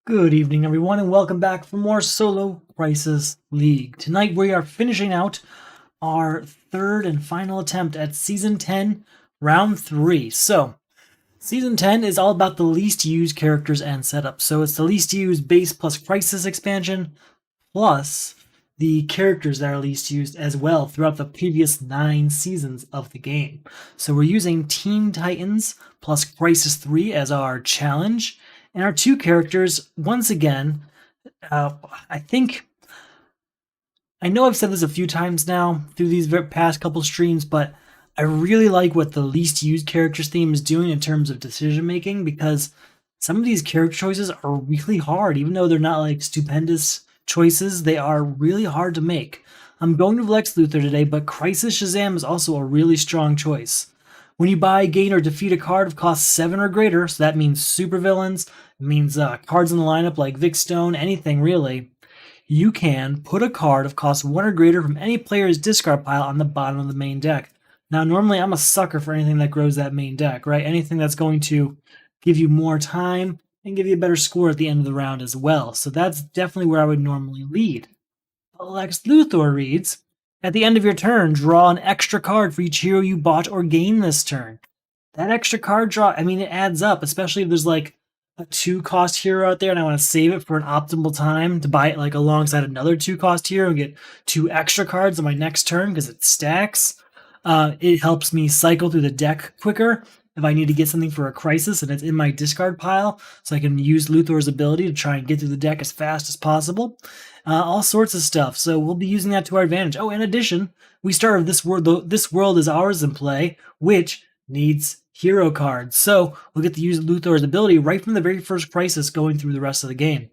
Good evening, everyone, and welcome back for more Solo Crisis League. Tonight we are finishing out our third and final attempt at Season 10, Round 3. So, Season 10 is all about the least used characters and setups. So it's the least used base plus Crisis expansion, plus the characters that are least used as well throughout the previous 9 seasons of the game. So we're using Teen Titans plus Crisis 3 as our challenge. And our two characters, once again, I think I know I've said this a few times now through these past couple streams, but I really like what the least used characters theme is doing in terms of decision making, because some of these character choices are really hard. Even though they're not like stupendous choices, they are really hard to make. I'm going to Lex Luthor today, but Crisis Shazam is also a really strong choice. When you buy, gain, or defeat a card of cost 7 or greater, so that means supervillains, it means cards in the lineup like Vic Stone, anything really, you can put a card of cost 1 or greater from any player's discard pile on the bottom of the main deck. Now, normally I'm a sucker for anything that grows that main deck, right? Anything that's going to give you more time and give you a better score at the end of the round as well. So that's definitely where I would normally lead. But Lex Luthor reads, at the end of your turn, draw an extra card for each hero you bought or gained this turn. That extra card draw, I mean, it adds up, especially if there's like a 2-cost hero out there and I want to save it for an optimal time to buy it like alongside another 2-cost hero and get 2 extra cards on my next turn because it stacks. It helps me cycle through the deck quicker if I need to get something for a crisis and it's in my discard pile, so I can use Luthor's ability to try and get through the deck as fast as possible. All sorts of stuff, so we'll be using that to our advantage. Oh, in addition, we start with This World Is Ours in play, which needs hero cards. So we'll get to use Luthor's ability right from the very first crisis going through the rest of the game.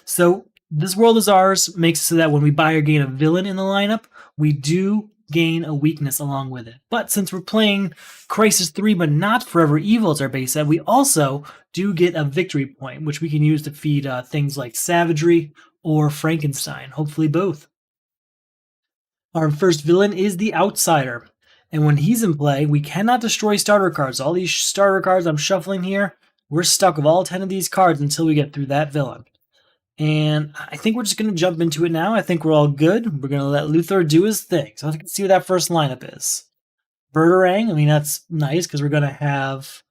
So This World Is Ours makes it so that when we buy or gain a villain in the lineup, we do gain a weakness along with it. But since we're playing Crisis 3 but not Forever Evil as our base set, we also do get a victory point, which we can use to feed things like Savagery or Frankenstein, hopefully both. Our first villain is the Outsider. And when he's in play, we cannot destroy starter cards. All these starter cards I'm shuffling here, we're stuck with all 10 of these cards until we get through that villain. And I think we're just going to jump into it now. I think we're all good. We're going to let Luthor do his thing. So let's see what that first lineup is. Birdarang, I mean, that's nice because we're going to have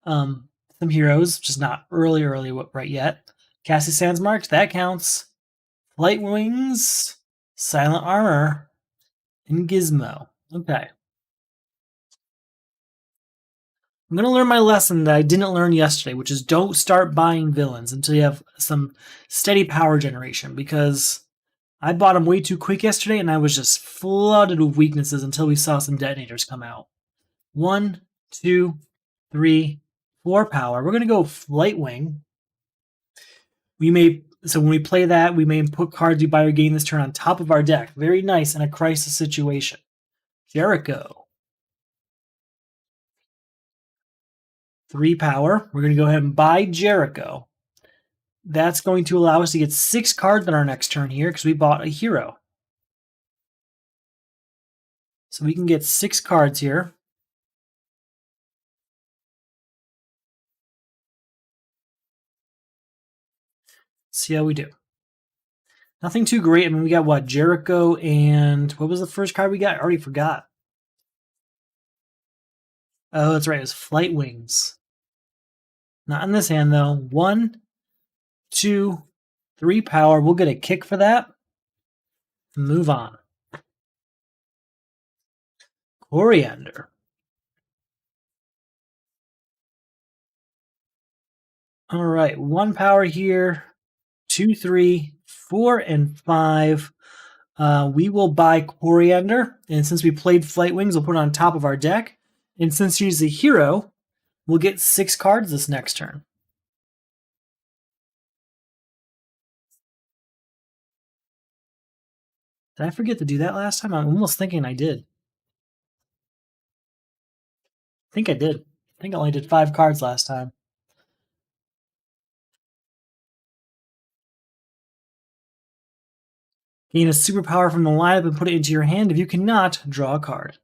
some heroes, just not early right yet. Cassie Sandsmarks, that counts. Flight Wings, Silent Armor, and Gizmo. Okay. I'm going to learn my lesson that I didn't learn yesterday, which is don't start buying villains until you have some steady power generation, because I bought them way too quick yesterday and I was just flooded with weaknesses until we saw some detonators come out. 1, 2, 3, 4 power. We're going to go Flight Wing. So when we play that, we may put cards we buy or gain this turn on top of our deck. Very nice in a crisis situation. Jericho. 3 power. We're going to go ahead and buy Jericho. That's going to allow us to get 6 cards on our next turn here because we bought a hero. So we can get 6 cards here. See how we do. Nothing too great. I mean, we got what? Jericho and what was the first card we got? I already forgot. Oh, that's right. It was Flight Wings. Not in this hand, though. 1, 2, 3 power. We'll get a kick for that. Move on. Coriander. All right. 1 power here. 2, 3, 4, and 5. We will buy Coriander. And since we played Flight Wings, we'll put it on top of our deck. And since she's a hero, we'll get 6 cards this next turn. Did I forget to do that last time? I'm almost thinking I did. I think I did. I think I only did 5 cards last time. Gain a superpower from the lineup and put it into your hand. If you cannot, draw a card.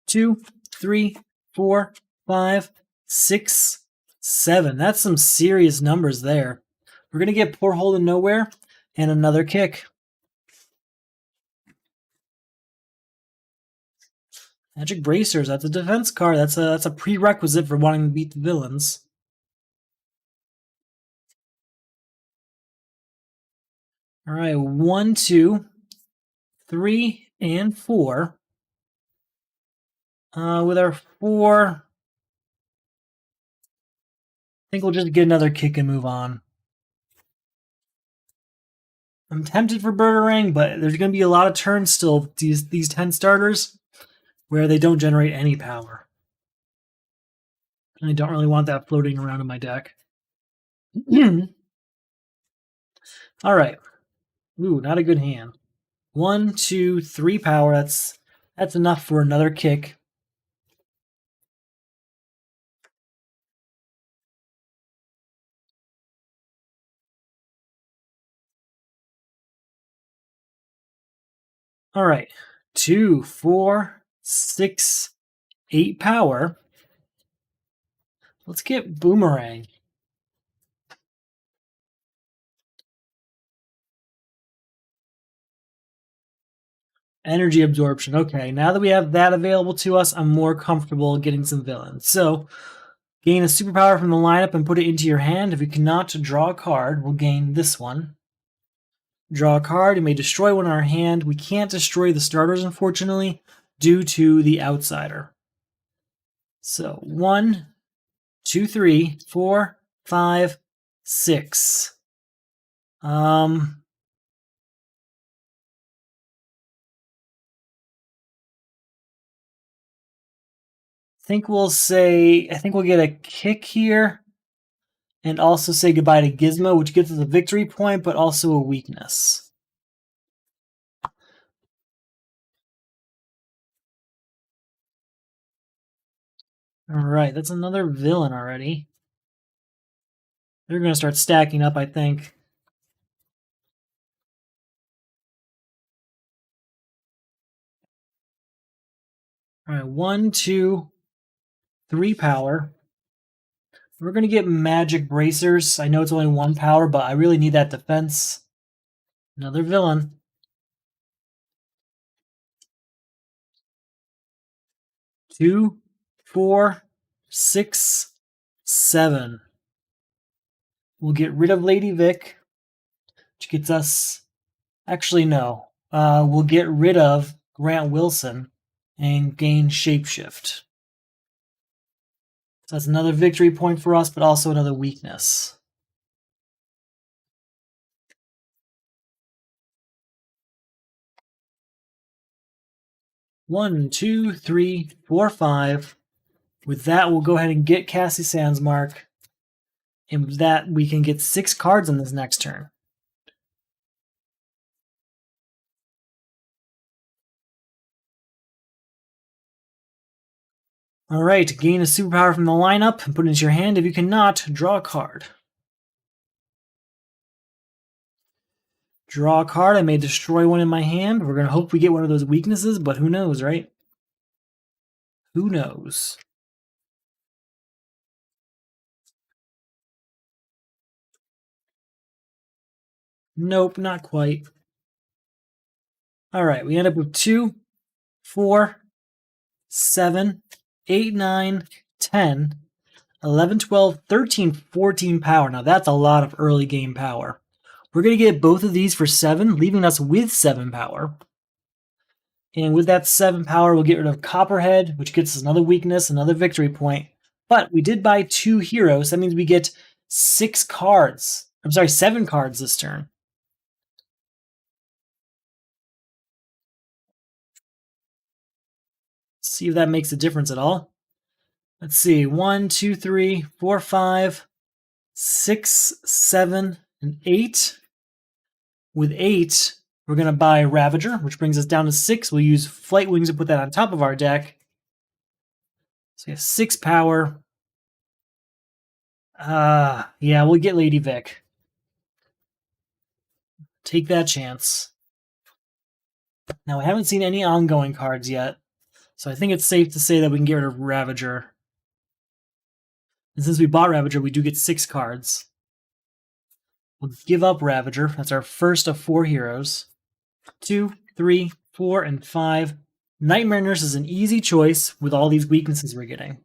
2, 3, 4, 5, 6, 7. That's some serious numbers there. We're going to get Poor Hole in Nowhere and another kick. Magic Bracers, that's a defense card. That's a prerequisite for wanting to beat the villains. All right, 1, 2, 3, and 4. With our 4, I think we'll just get another kick and move on. I'm tempted for Birdarang, but there's going to be a lot of turns still, these 10 starters, where they don't generate any power. And I don't really want that floating around in my deck. All right. Ooh, not a good hand. 1, 2, 3 power. That's enough for another kick. All right. 2, 4, 6, 8 power. Let's get Boomerang. Energy absorption. Okay, now that we have that available to us, I'm more comfortable getting some villains. So, gain a superpower from the lineup and put it into your hand. If you cannot draw a card, we'll gain this one. Draw a card. You may destroy one in our hand. We can't destroy the starters, unfortunately, due to the outsider. So, 1, 2, 3, 4, 5, 6. I think we'll get a kick here and also say goodbye to Gizmo, which gives us a victory point, but also a weakness. All right, that's another villain already. They're going to start stacking up, I think. All right, 1, 2, 3 power. We're going to get Magic Bracers. I know it's only 1 power, but I really need that defense. Another villain. 2, 4, 6, 7. We'll get rid of Lady Vic, which gets us... Actually, no. We'll get rid of Grant Wilson and gain Shapeshift. So that's another victory point for us, but also another weakness. One, two, three, four, 5. With that, we'll go ahead and get Cassie Sandsmark. And with that, we can get 6 cards on this next turn. All right, gain a superpower from the lineup and put it into your hand. If you cannot, draw a card. Draw a card. I may destroy one in my hand. We're going to hope we get one of those weaknesses, but who knows, right? Who knows? Nope, not quite. All right, we end up with 2, 4, 7, 8, 9, 10, 11, 12, 13, 14 power. Now that's a lot of early game power. We're going to get both of these for 7, leaving us with 7 power. And with that 7 power, we'll get rid of Copperhead, which gets us another weakness, another victory point. But we did buy 2 heroes. That means we get 6 cards. I'm sorry, 7 cards this turn. See if that makes a difference at all. Let's see. 1, 2, 3, 4, 5, 6, 7, and 8. With 8, we're going to buy Ravager, which brings us down to 6. We'll use Flight Wings to put that on top of our deck. So we have 6 power. Yeah, we'll get Lady Vic. Take that chance. Now, I haven't seen any ongoing cards yet, so I think it's safe to say that we can get rid of Ravager. And since we bought Ravager, we do get 6 cards. We'll give up Ravager. That's our first of 4 heroes. 2, 3, 4, and 5. Nightmare Nurse is an easy choice with all these weaknesses we're getting.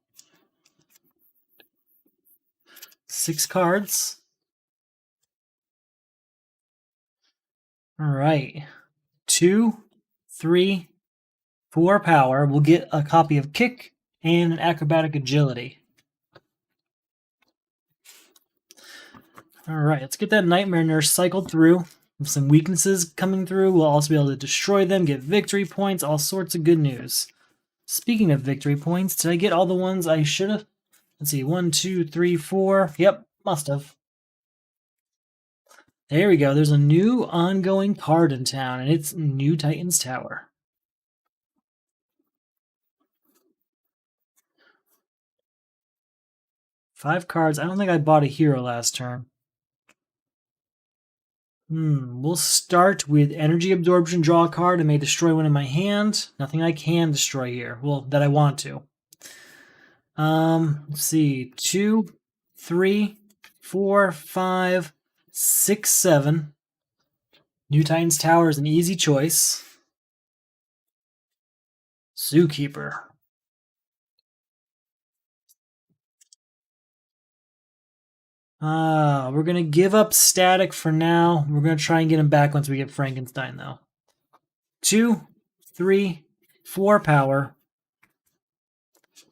6 cards. All right. 2, 3, 4 power. We'll get a copy of Kick and an Acrobatic Agility. All right, let's get that Nightmare Nurse cycled through. With some weaknesses coming through, we'll also be able to destroy them, get victory points, all sorts of good news. Speaking of victory points, did I get all the ones I should have? Let's see, 1, 2, 3, 4. Yep, must have. There we go. There's a new ongoing card in town, and it's New Titans Tower. Five cards. I don't think I bought a hero last turn. We'll start with Energy Absorption, draw a card, and may destroy one in my hand. Nothing I can destroy here. Well, that I want to. Let's see. 2, 3, 4, 5, 6, 7. New Titans Tower is an easy choice. Zookeeper. We're going to give up Static for now. We're going to try and get him back once we get Frankenstein, though. 2, 3, 4 power.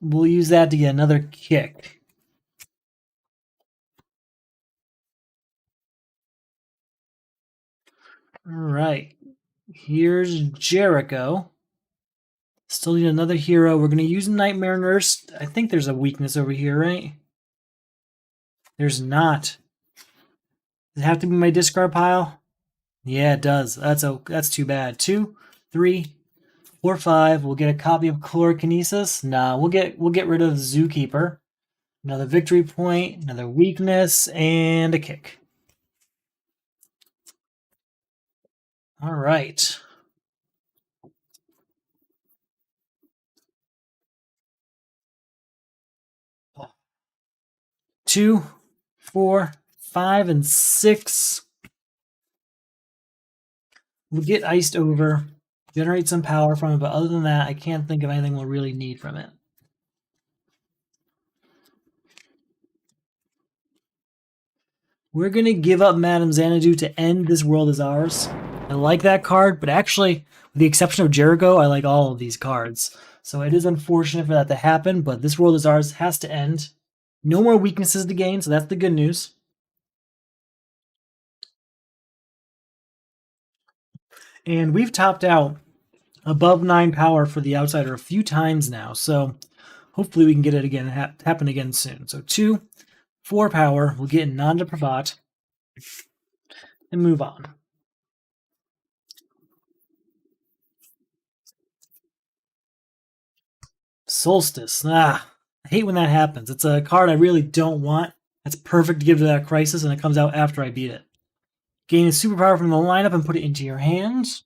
We'll use that to get another Kick. All right. Here's Jericho. Still need another hero. We're going to use Nightmare Nurse. I think there's a weakness over here, right? There's not. Does it have to be my discard pile? Yeah, it does. That's too bad. 2, 3, 4, 5. We'll get a copy of Chlorokinesis. Nah, we'll get rid of Zookeeper. Another victory point, another weakness, and a Kick. All right. Two, 4, 5, and 6. We'll get Iced Over, generate some power from it, but other than that, I can't think of anything we'll really need from it. We're going to give up Madame Xanadu to end This World Is Ours. I like that card, but actually, with the exception of Jericho, I like all of these cards. So it is unfortunate for that to happen, but This World Is Ours has to end. No more weaknesses to gain, so that's the good news. And we've topped out above 9 power for the Outsider a few times now, so hopefully we can get it again, happen again soon. So 2, 4 power, we'll get Nanda Pravat, and move on. Solstice. I hate when that happens. It's a card I really don't want. That's perfect to give to that Crisis, and it comes out after I beat it. Gain a superpower from the lineup and put it into your hands.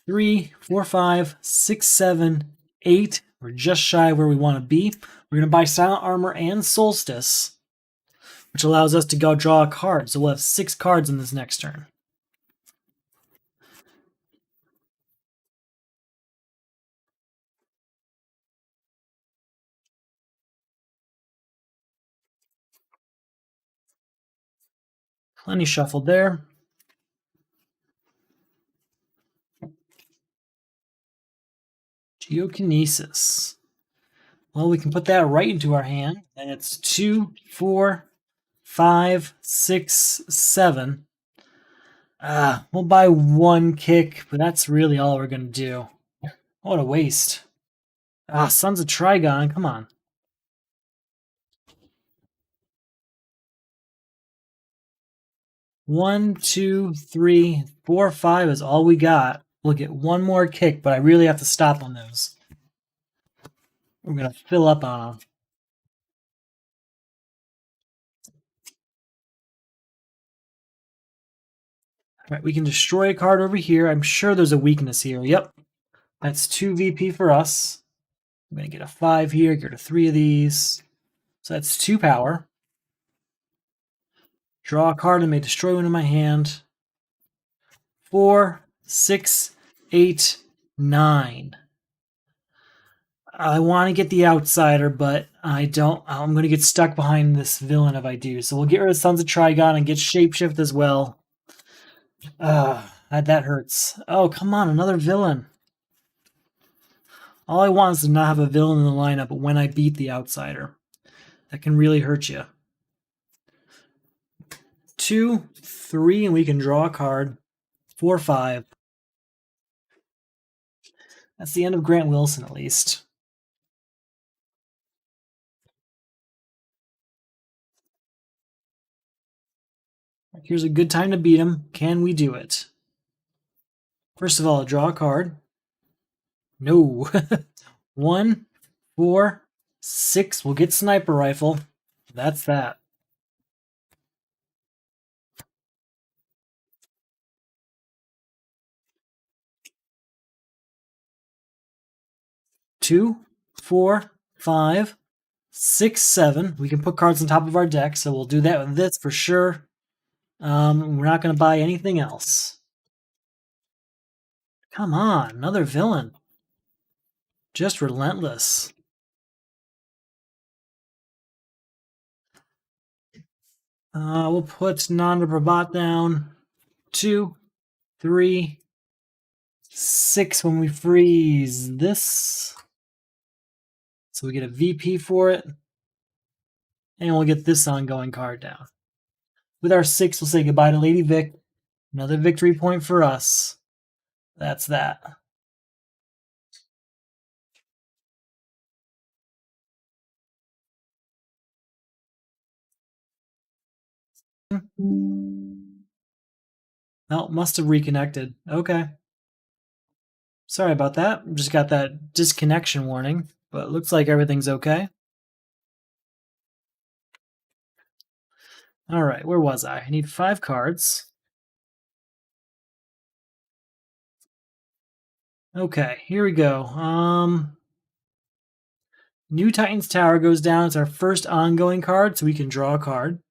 3, 4, 5, 6, 7, 8. We're just shy of where we want to be. We're going to buy Silent Armor and Solstice, which allows us to go draw a card. So we'll have 6 cards in this next turn. Plenty shuffled there. Geokinesis. Well, we can put that right into our hand, and it's 2, 4, 5, 6, 7. We'll buy 1 Kick, but that's really all we're going to do. What a waste. Sons of Trigon, come on. One, 2, 3, 4, 5 is all we got. We'll get 1 more Kick, but I really have to stop on those. We're going to fill up on them. All right, we can destroy a card over here. I'm sure there's a weakness here. Yep. That's 2 VP for us. I'm going to get a 5 here, get rid of 3 of these. So that's 2 power. Draw a card and may destroy one in my hand. 4, 6, 8, 9. I want to get the outsider, but I don't. I'm going to get stuck behind this villain if I do. So we'll get rid of Sons of Trigon and get Shapeshift as well. That hurts. Oh, come on, another villain. All I want is to not have a villain in the lineup when I beat the outsider. That can really hurt you. 2, 3, and we can draw a card. 4, 5. That's the end of Grant Wilson, at least. Here's a good time to beat him. Can we do it? First of all, draw a card. No. 1, 4, 6. We'll get Sniper Rifle. That's that. Two, 4, 5, 6, 7. We can put cards on top of our deck, so we'll do that with this for sure. We're not going to buy anything else. Come on, another villain. Just relentless. We'll put non-Prabhat down. 2, 3, 6 when we freeze this. So we get a VP for it. And we'll get this ongoing card down. With our 6, we'll say goodbye to Lady Vic. Another victory point for us. That's that. Oh, must have reconnected. Okay. Sorry about that. Just got that disconnection warning, but looks like everything's okay. All right, where was I? I need 5 cards. Okay, here we go. New Titans Tower goes down. It's our first ongoing card, so we can draw a card.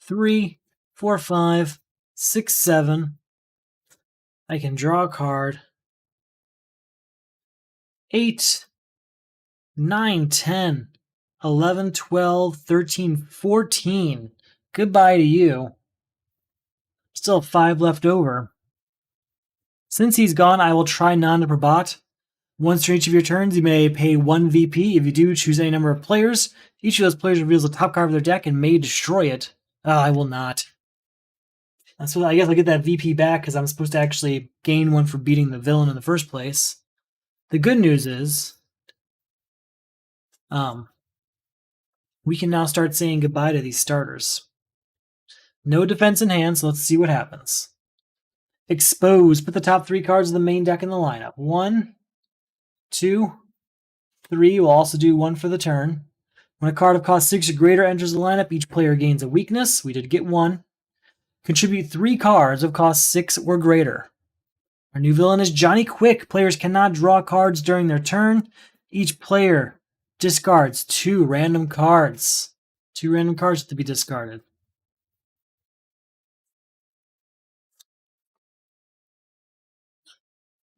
3, 4, 5, 6, 7. I can draw a card. 8, 9, 10, 11, 12, 13, 14. Goodbye to you. Still 5 left over. Since he's gone, I will try Nanda Prabhat. Once during each of your turns, you may pay 1 VP. If you do, choose any number of players. Each of those players reveals the top card of their deck and may destroy it. I will not. So I guess I'll get that VP back because I'm supposed to actually gain 1 for beating the villain in the first place. The good news is, we can now start saying goodbye to these starters. No defense in hand, so let's see what happens. Expose. Put the top 3 cards of the main deck in the lineup. 1, 2, 3. We'll also do 1 for the turn. When a card of cost 6 or greater enters the lineup, each player gains a weakness. We did get 1. Contribute 3 cards of cost 6 or greater. Our new villain is Johnny Quick. Players cannot draw cards during their turn. Each player discards 2 random cards. 2 random cards to be discarded.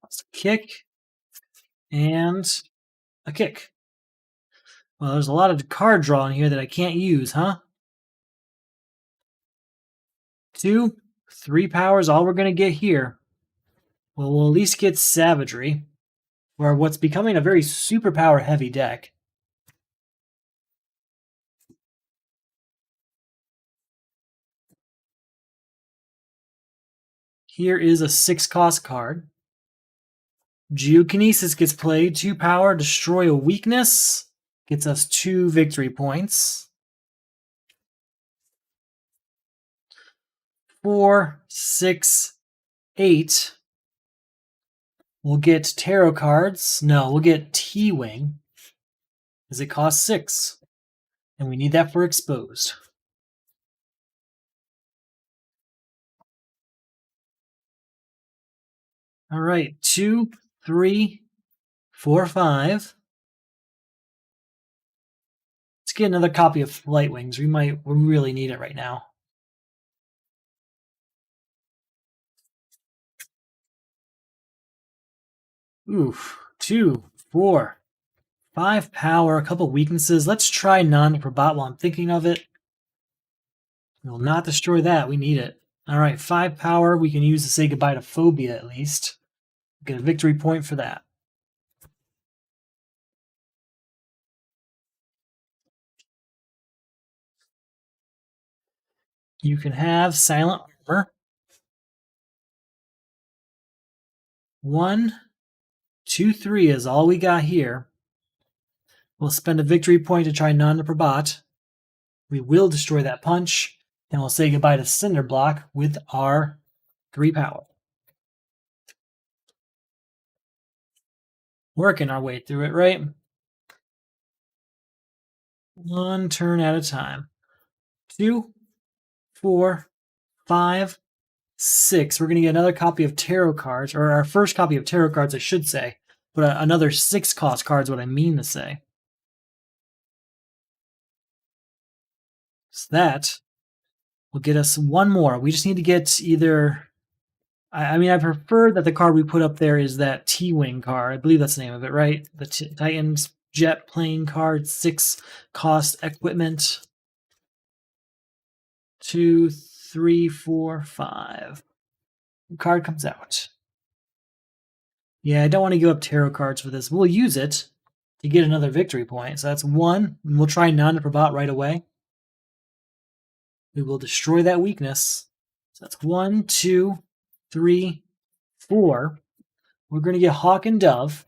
That's a kick and a kick. Well, there's a lot of card draw in here that I can't use, huh? 2, 3 powers, all we're going to get here. Well, we'll at least get Savagery, or what's becoming a very superpower heavy deck. Here is a 6-cost card. Geokinesis gets played. 2 power, destroy a weakness. Gets us 2 victory points. 4, 6, 8. We'll get tarot cards. No, we'll get T-Wing, because it costs 6. And we need that for exposed. All right, 2, 3, 4, 5. Let's get another copy of Flight Wings. We really need it right now. Oof. 2, 4, 5 power, a couple weaknesses. Let's try Nanda Prabhat while I'm thinking of it. We will not destroy that. We need it. All right, 5 power. We can use to say goodbye to Phobia at least. Get a victory point for that. You can have Silent Armor. 1, 2, 3 is all we got here. We'll spend a victory point to try Nanda Prabhat. We will destroy that punch, and we'll say goodbye to Cinder Block with our 3 power. Working our way through it, right? One turn at a time. 2, 4, 5, 6. We're going to get another copy of tarot cards, or our first copy of tarot cards, I should say. But another 6 cost cards, what I mean to say. So that will get us one more. We just need to get either... I mean, I prefer that the card we put up there is that T-Wing card. I believe that's the name of it, right? The Titans Jet Plane card, 6 cost equipment. 2, 3, 4, 5. The card comes out. Yeah, I don't want to give up tarot cards for this. We'll use it to get another victory point. So that's 1. And we'll try Nanda Prabhat right away. We will destroy that weakness. So that's 1, 2, 3, 4. We're going to get Hawk and Dove.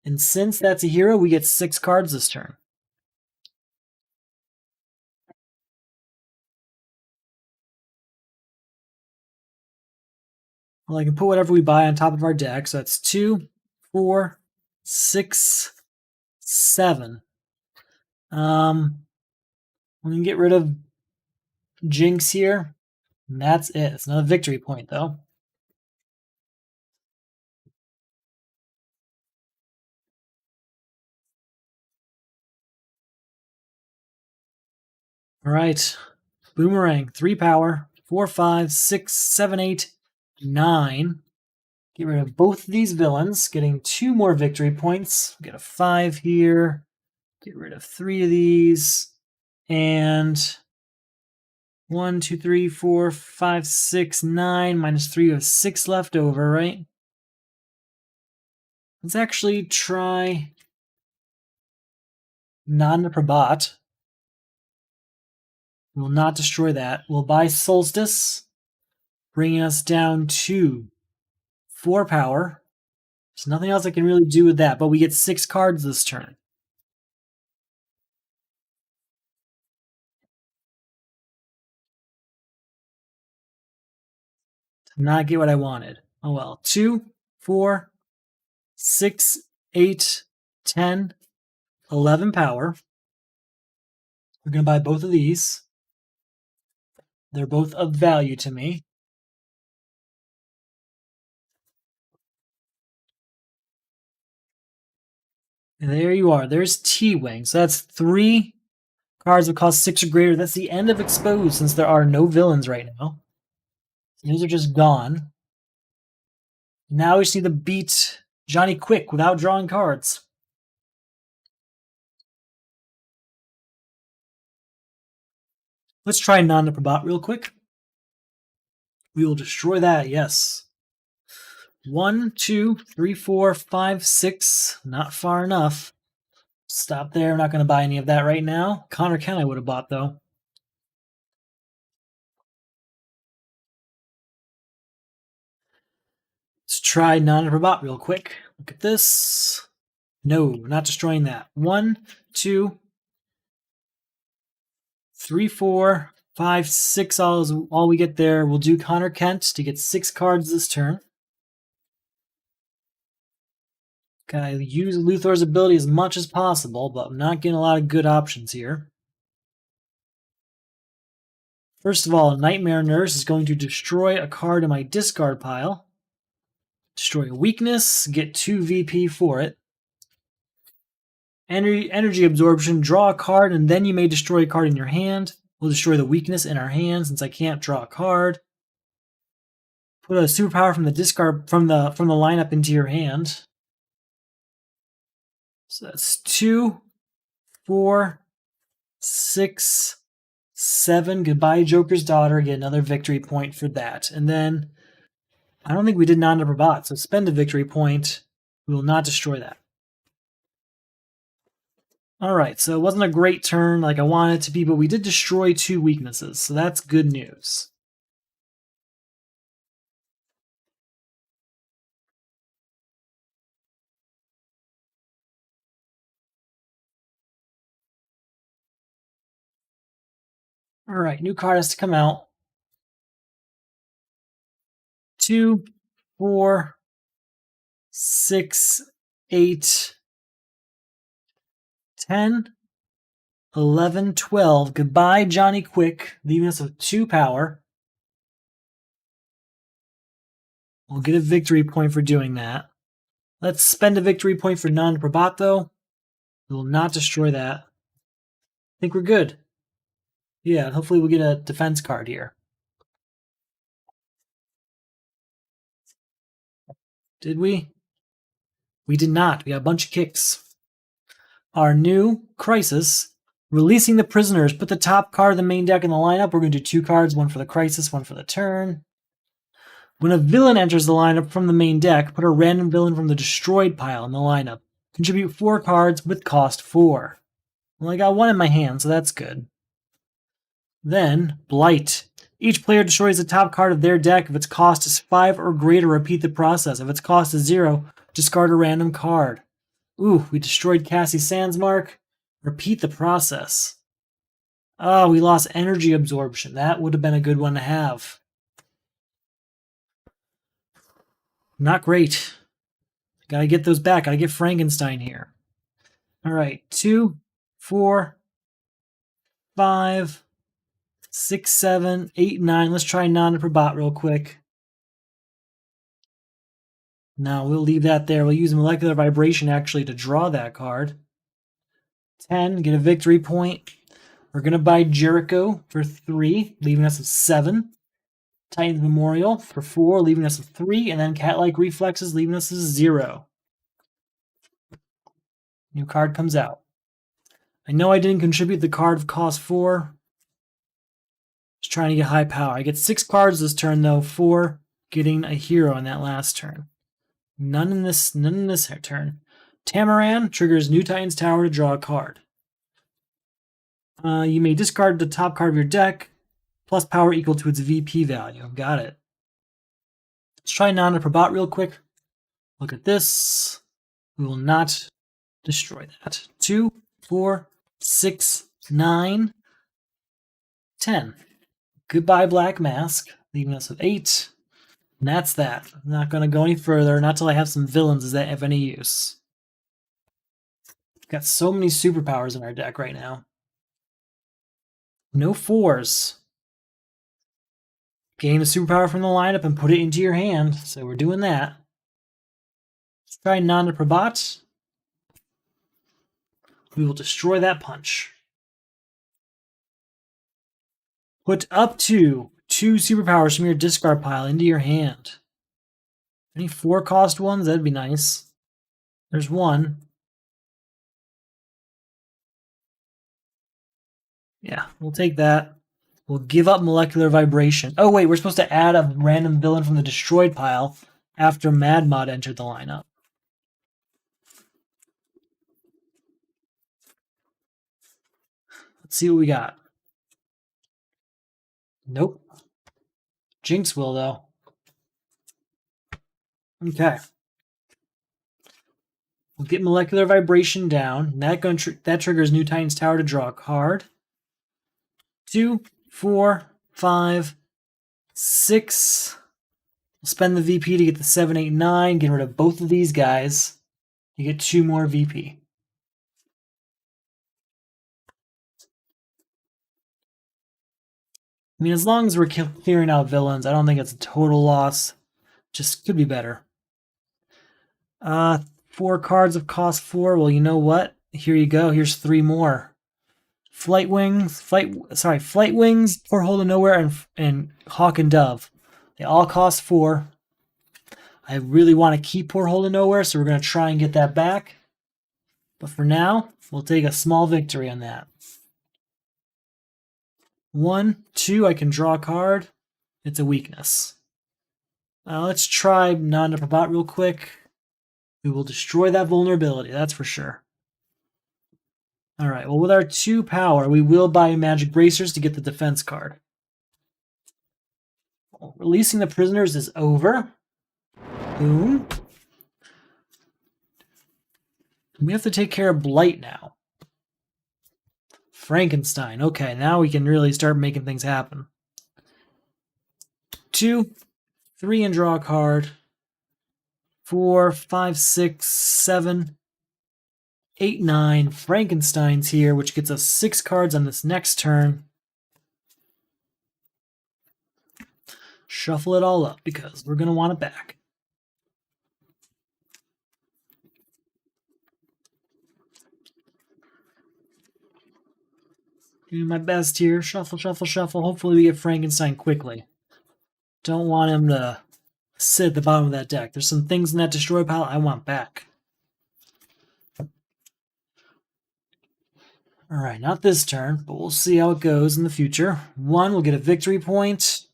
And since that's a hero, we get 6 cards this turn. Well, I can put whatever we buy on top of our deck. So that's 2, 4, 6, 7. We can get rid of Jinx here. And that's it. It's not a victory point, though. All right. Boomerang, 3 power, 4, 5, 6, 7, 8, 9. Get rid of both of these villains, getting 2 more victory points. Get a 5 here. Get rid of 3 of these. And 1, 2, 3, 4, 5, 6, 9, minus 3 of 6 left over, right? Let's actually try Nanda Prabhat. We will not destroy that. We'll buy Solstice, bringing us down to 4 power. There's nothing else I can really do with that, but we get 6 cards this turn. Did not get what I wanted. Oh well. 2, 4, 6, 8, 10, 11 power. We're going to buy both of these. They're both of value to me. And there you are. There's T-Wing. So that's 3 cards that cost 6 or greater. That's the end of Exposed since there are no villains right now. These are just gone. Now we just need to beat Johnny Quick without drawing cards. Let's try Nanda Prabhat real quick. We will destroy that, yes. 1, 2, 3, 4, 5, 6. Not far enough. Stop there. I'm not going to buy any of that right now. Connor Kent I would have bought, though. Let's try Nanda Prabhat real quick. Look at this. No, not destroying that. 1, 2, 3, 4, 5, 6. All we get there. We'll do Connor Kent to get 6 cards this turn. Gotta use Luthor's ability as much as possible, but I'm not getting a lot of good options here. First of all, Nightmare Nurse is going to destroy a card in my discard pile. Destroy a weakness, get 2 VP for it. Energy absorption, draw a card, and then you may destroy a card in your hand. We'll destroy the weakness in our hand since I can't draw a card. Put a superpower from the discard from the lineup into your hand. So that's 2, 4, 6, 7. Goodbye, Joker's Daughter. Get another victory point for that. And then I don't think we did non-number bot, so spend a victory point. We will not destroy that. Alright, so it wasn't a great turn like I wanted it to be, but we did destroy 2 weaknesses, so that's good news. Alright, new card has to come out. 2, 4, 6, 8, 10, 11, 12. Goodbye, Johnny Quick, leaving us with 2 power. We'll get a victory point for doing that. Let's spend a victory point for non-probato. We will not destroy that. I think we're good. Yeah, hopefully we'll get a defense card here. Did we? We did not. We got a bunch of kicks. Our new crisis, releasing the prisoners. Put the top card of the main deck in the lineup. We're going to do 2 cards, one for the crisis, one for the turn. When a villain enters the lineup from the main deck, put a random villain from the destroyed pile in the lineup. Contribute 4 cards with cost 4. Well, I got 1 in my hand, so that's good. Then, Blight. Each player destroys the top card of their deck. If its cost is 5 or greater, repeat the process. If its cost is 0, discard a random card. Ooh, we destroyed Cassie Sandsmark. Repeat the process. Oh, we lost energy absorption. That would have been a good one to have. Not great. Gotta get those back. Gotta get Frankenstein here. Alright, 2, 4, 5, 6, 7, 8, 9. Let's try non per bot real quick. No, we'll leave that there. We'll use molecular vibration actually to draw that card. 10, get a victory point. We're going to buy Jericho for 3, leaving us with 7. Titan's Memorial for 4, leaving us with 3. And then Cat-like Reflexes, leaving us with 0. New card comes out. I know I didn't contribute the card of cost 4. Just trying to get high power. I get 6 cards this turn, though, 4 getting a hero in that last turn. None in this turn. Tamaran triggers New Titan's Tower to draw a card. You may discard the top card of your deck, plus power equal to its VP value. Got it. Let's try Nana per bot real quick. Look at this. We will not destroy that. 2, 4, 6, 9, 10. Goodbye, Black Mask, leaving us with 8. And that's that. I'm not going to go any further, not till I have some villains that have any use. We've got so many superpowers in our deck right now. No 4s. Gain a superpower from the lineup and put it into your hand, so we're doing that. Let's try Nana Prabhat. We will destroy that punch. Put up to 2 superpowers from your discard pile into your hand. Any 4-cost ones? That'd be nice. There's 1. Yeah, we'll take that. We'll give up molecular vibration. Oh, wait, we're supposed to add a random villain from the destroyed pile after Mad Mod entered the lineup. Let's see what we got. Nope. Jinx will, though. Okay. We'll get molecular vibration down. That triggers New Titan's Tower to draw a card. 2, 4, 5, 6. We'll spend the VP to get the 7, 8, 9. Get rid of both of these guys. You get 2 more VP. I mean, as long as we're clearing out villains, I don't think it's a total loss. Just could be better. 4 cards of cost 4. Well, you know what? here you go. Here's 3 more. Flight Wings, Pour Hole to Nowhere, and Hawk and Dove. They all cost 4. I really want to keep Pour Hole to Nowhere, so we're going to try and get that back. But for now, we'll take a small victory on that. 1, 2, I can draw a card. It's a weakness. Let's try Nanda Prabhat real quick. We will destroy that vulnerability, that's for sure. Alright, well with our 2 power, we will buy Magic Bracers to get the defense card. Well, releasing the prisoners is over. Boom. We have to take care of Blight now. Frankenstein. Okay, now we can really start making things happen. 2, 3 and draw a card. 4, 5, 6, 7, 8, 9. Frankenstein's here, which gets us 6 cards on this next turn. Shuffle it all up because we're going to want it back. Doing my best here. Shuffle, shuffle, shuffle. Hopefully we get Frankenstein quickly. Don't want him to sit at the bottom of that deck. There's some things in that destroy pile I want back. Alright, not this turn, but we'll see how it goes in the future. 1, we'll get a victory point.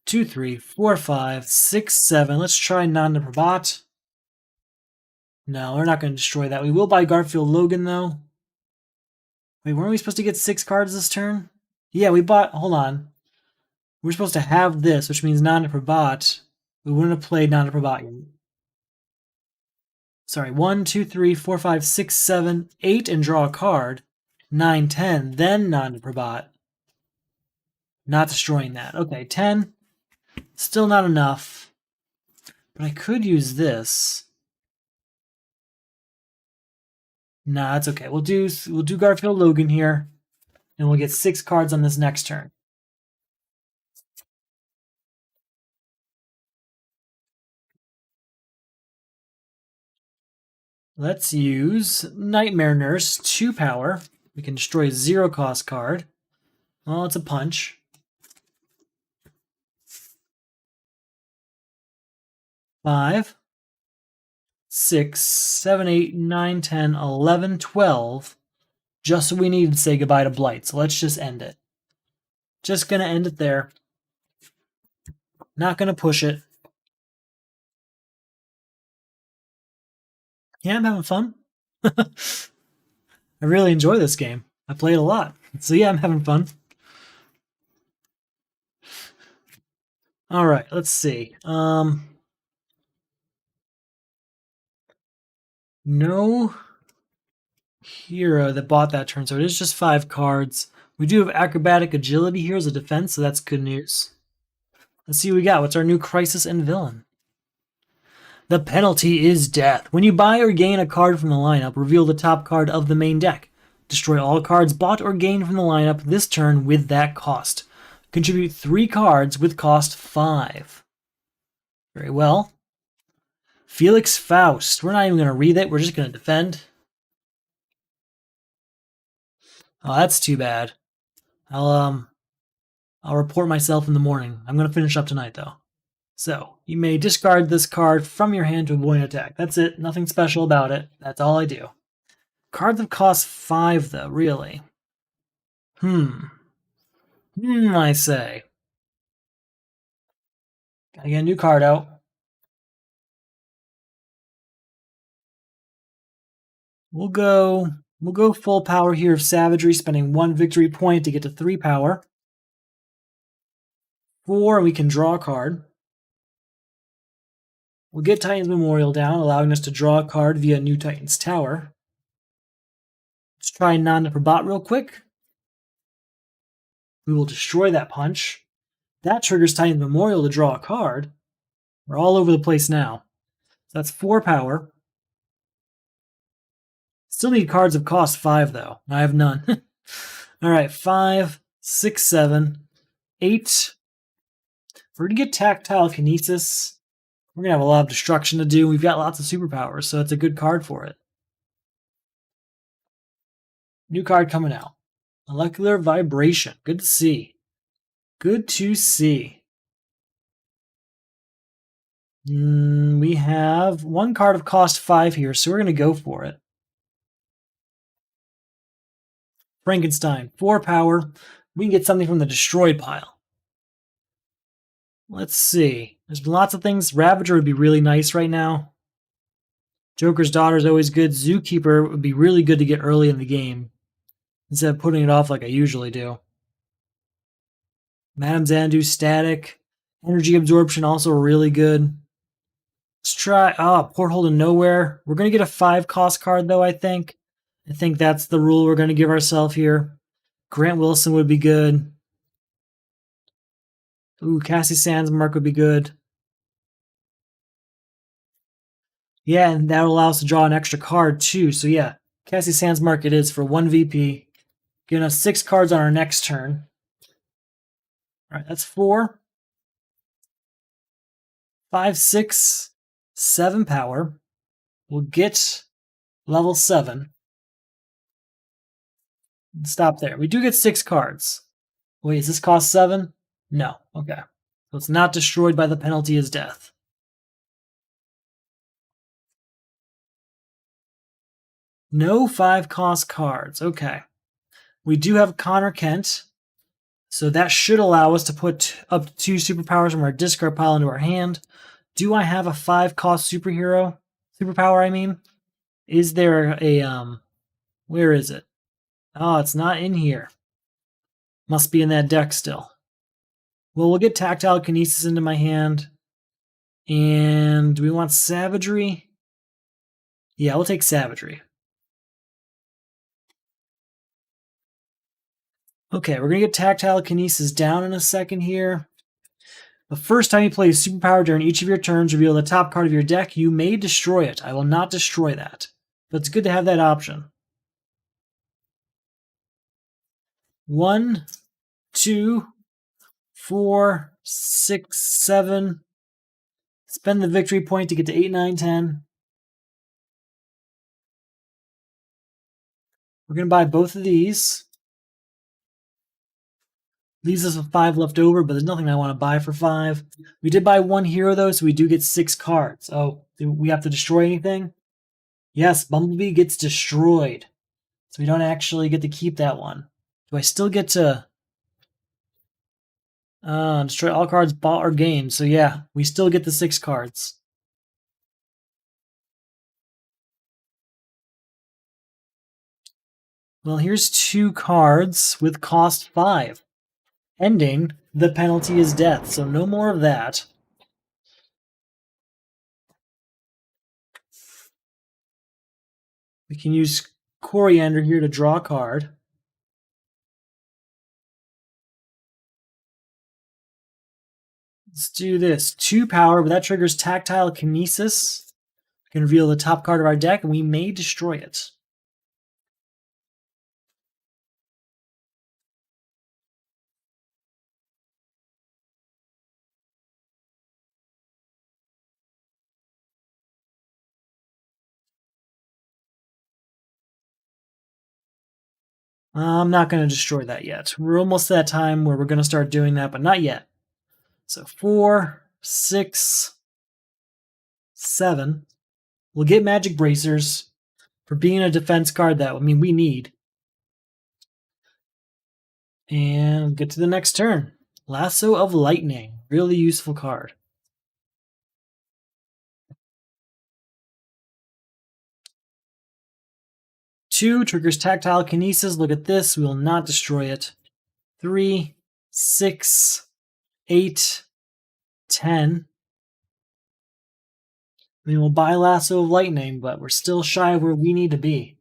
2, 3, 4, 5, 6, 7. Let's try Nanda Prabhat. No, we're not going to destroy that. We will buy Garfield Logan, though. Wait, weren't we supposed to get 6 cards this turn? Yeah, we bought... Hold on. We're supposed to have this, which means Nanda Prabhat. We wouldn't have played Nanda Prabhat yet. Sorry, 1, 2, 3, 4, 5, 6, 7, 8, and draw a card. 9, 10, then Nanda Prabhat. Not destroying that. Okay, 10. Still not enough. But I could use this. Nah, that's okay. We'll do Garfield Logan here, and we'll get 6 cards on this next turn. Let's use Nightmare Nurse, 2 power. We can destroy a 0-cost card. Well, it's a punch. 5, 6, 7, 8, 9, 10, 11, 12. Just what we need to say goodbye to Blight. So let's just end it. Just going to end it there. Not going to push it. Yeah, I'm having fun. I really enjoy this game. I play it a lot. So yeah, I'm having fun. Alright, let's see. No hero that bought that turn, so it is just 5 cards. We do have Acrobatic Agility here as a defense, so that's good news. Let's see what we got. What's our new Crisis and Villain? The penalty is death. When you buy or gain a card from the lineup, reveal the top card of the main deck. Destroy all cards bought or gained from the lineup this turn with that cost. Contribute 3 cards with cost 5. Very well. Felix Faust. We're not even going to read it. We're just going to defend. Oh, that's too bad. I'll report myself in the morning. I'm going to finish up tonight, though. So, you may discard this card from your hand to avoid an attack. That's it. Nothing special about it. That's all I do. Cards that cost 5, though, really. I say. Gotta get a new card out. We'll go full power here of Savagery, spending 1 victory point to get to 3 power. 4, we can draw a card. We'll get Titan's Memorial down, allowing us to draw a card via New Titan's Tower. Let's try Nanda Prabhat real quick. We will destroy that punch. That triggers Titan's Memorial to draw a card. We're all over the place now. So that's 4 power. Still need cards of cost 5, though. I have none. Alright, 5, 6, 7, 8. We're going to get Tactile Kinesis. We're going to have a lot of destruction to do. We've got lots of superpowers, so it's a good card for it. New card coming out. Molecular Vibration. Good to see. Good to see. We have one card of cost 5 here, so we're going to go for it. Frankenstein, 4 power. We can get something from the destroyed pile. Let's see. There's lots of things. Ravager would be really nice right now. Joker's Daughter is always good. Zookeeper would be really good to get early in the game, instead of putting it off like I usually do. Madame Xanadu, Static. Energy Absorption, also really good. Let's try, Porthole to Nowhere. We're going to get a 5 cost card, though, I think. I think that's the rule we're going to give ourselves here. Grant Wilson would be good. Ooh, Cassie Sandsmark would be good. Yeah, and that'll allow us to draw an extra card, too. So, yeah, Cassie Sandsmark it is for 1 VP. Giving us 6 cards on our next turn. All right, that's 4. 5, 6, 7 power. We'll get level 7. Stop there. We do get 6 cards. Wait, does this cost 7? No. Okay. So it's not destroyed by the penalty as death. No 5 cost cards. Okay. We do have Connor Kent. So that should allow us to put up to 2 superpowers from our discard pile into our hand. Do I have a 5 cost superhero? Superpower, I mean? Is there a, where is it? Oh, it's not in here. Must be in that deck still. Well, we'll get Tactile Kinesis into my hand. And do we want Savagery? Yeah, we'll take Savagery. Okay, we're going to get Tactile Kinesis down in a second here. The first time you play a superpower during each of your turns, reveal the top card of your deck. You may destroy it. I will not destroy that. But it's good to have that option. 1, 2, 4, 6, 7. Spend the victory point to get to 8, 9, 10. We're going to buy both of these. Leaves us with 5 left over, but there's nothing I want to buy for 5. We did buy 1 hero, though, so we do get 6 cards. Oh, do we have to destroy anything? Yes, Bumblebee gets destroyed. So we don't actually get to keep that one. Do I still get to destroy all cards bought or gained? So yeah, we still get the 6 cards. Well, here's 2 cards with cost 5. Ending, the penalty is death, so no more of that. We can use Coriander here to draw a card. Let's do this. 2 power, but that triggers Tactile Kinesis. We can reveal the top card of our deck, and we may destroy it. I'm not going to destroy that yet. We're almost at that time where we're going to start doing that, but not yet. So 4, 6, 7. We'll get Magic Bracers for being a defense card that, we need. And get to the next turn. Lasso of Lightning. Really useful card. Two triggers Tactile Kinesis. Look at this. We will not destroy it. 3, 6, 8, 10. We'll buy Lasso of Lightning, but we're still shy of where we need to be.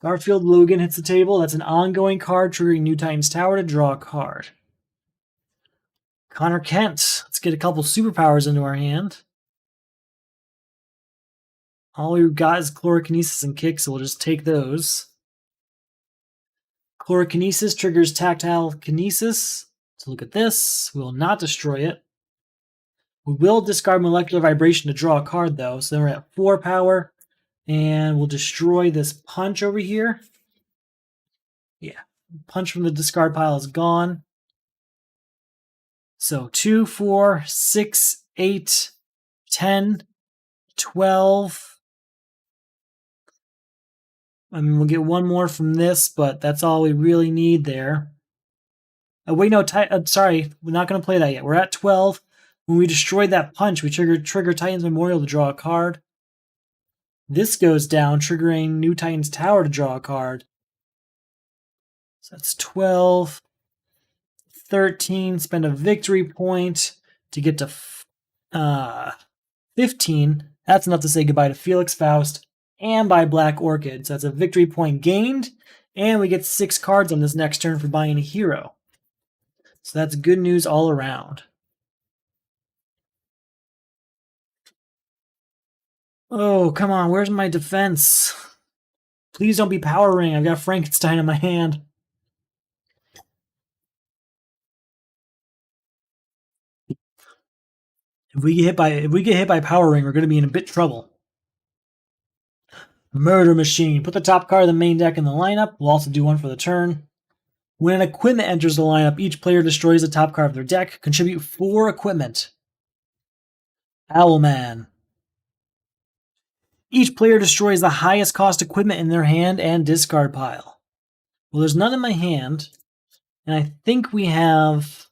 Garfield Logan hits the table. That's an ongoing card, triggering New Titan's Tower to draw a card. Connor Kent. Let's get a couple superpowers into our hand. All we've got is Chlorokinesis and Kick, so we'll just take those. Chlorokinesis triggers Tactile Kinesis. So look at this. We will not destroy it. We will discard Molecular Vibration to draw a card, though. So then we're at 4 power. And we'll destroy this punch over here. Yeah, punch from the discard pile is gone. So 2, 4, 6, 8, 10, 12. I mean, we'll get one more from this, but that's all we really need there. Oh, wait, no, sorry. We're not going to play that yet. We're at 12. When we destroyed that punch, we trigger Titan's Memorial to draw a card. This goes down, triggering New Titan's Tower to draw a card. So that's 12. 13, spend a victory point to get to 15. That's enough to say goodbye to Felix Faust and buy Black Orchid. So that's a victory point gained, and we get 6 cards on this next turn for buying a hero. So that's good news all around. Oh, come on, where's my defense? Please don't be Power Ring. I've got Frankenstein in my hand. If we get hit by Power Ring, we're going to be in a bit trouble. Murder Machine. Put the top card of the main deck in the lineup. We'll also do one for the turn. When an equipment enters the lineup, each player destroys the top card of their deck. Contribute 4 equipment. Owlman. Each player destroys the highest cost equipment in their hand and discard pile. Well, there's none in my hand. And I think we have...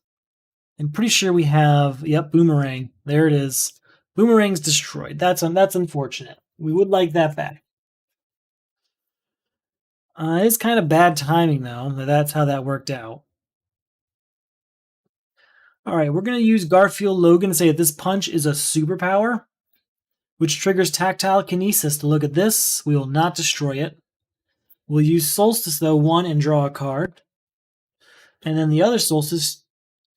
I'm pretty sure we have... Yep, Boomerang. There it is. Boomerang's destroyed. That's unfortunate. We would like that back. It's kind of bad timing, though. That's how that worked out. All right, we're going to use Garfield Logan to say that this punch is a superpower, which triggers Tactile Kinesis to look at this. We will not destroy it. We'll use Solstice, though, 1 and draw a card. And then the other Solstice,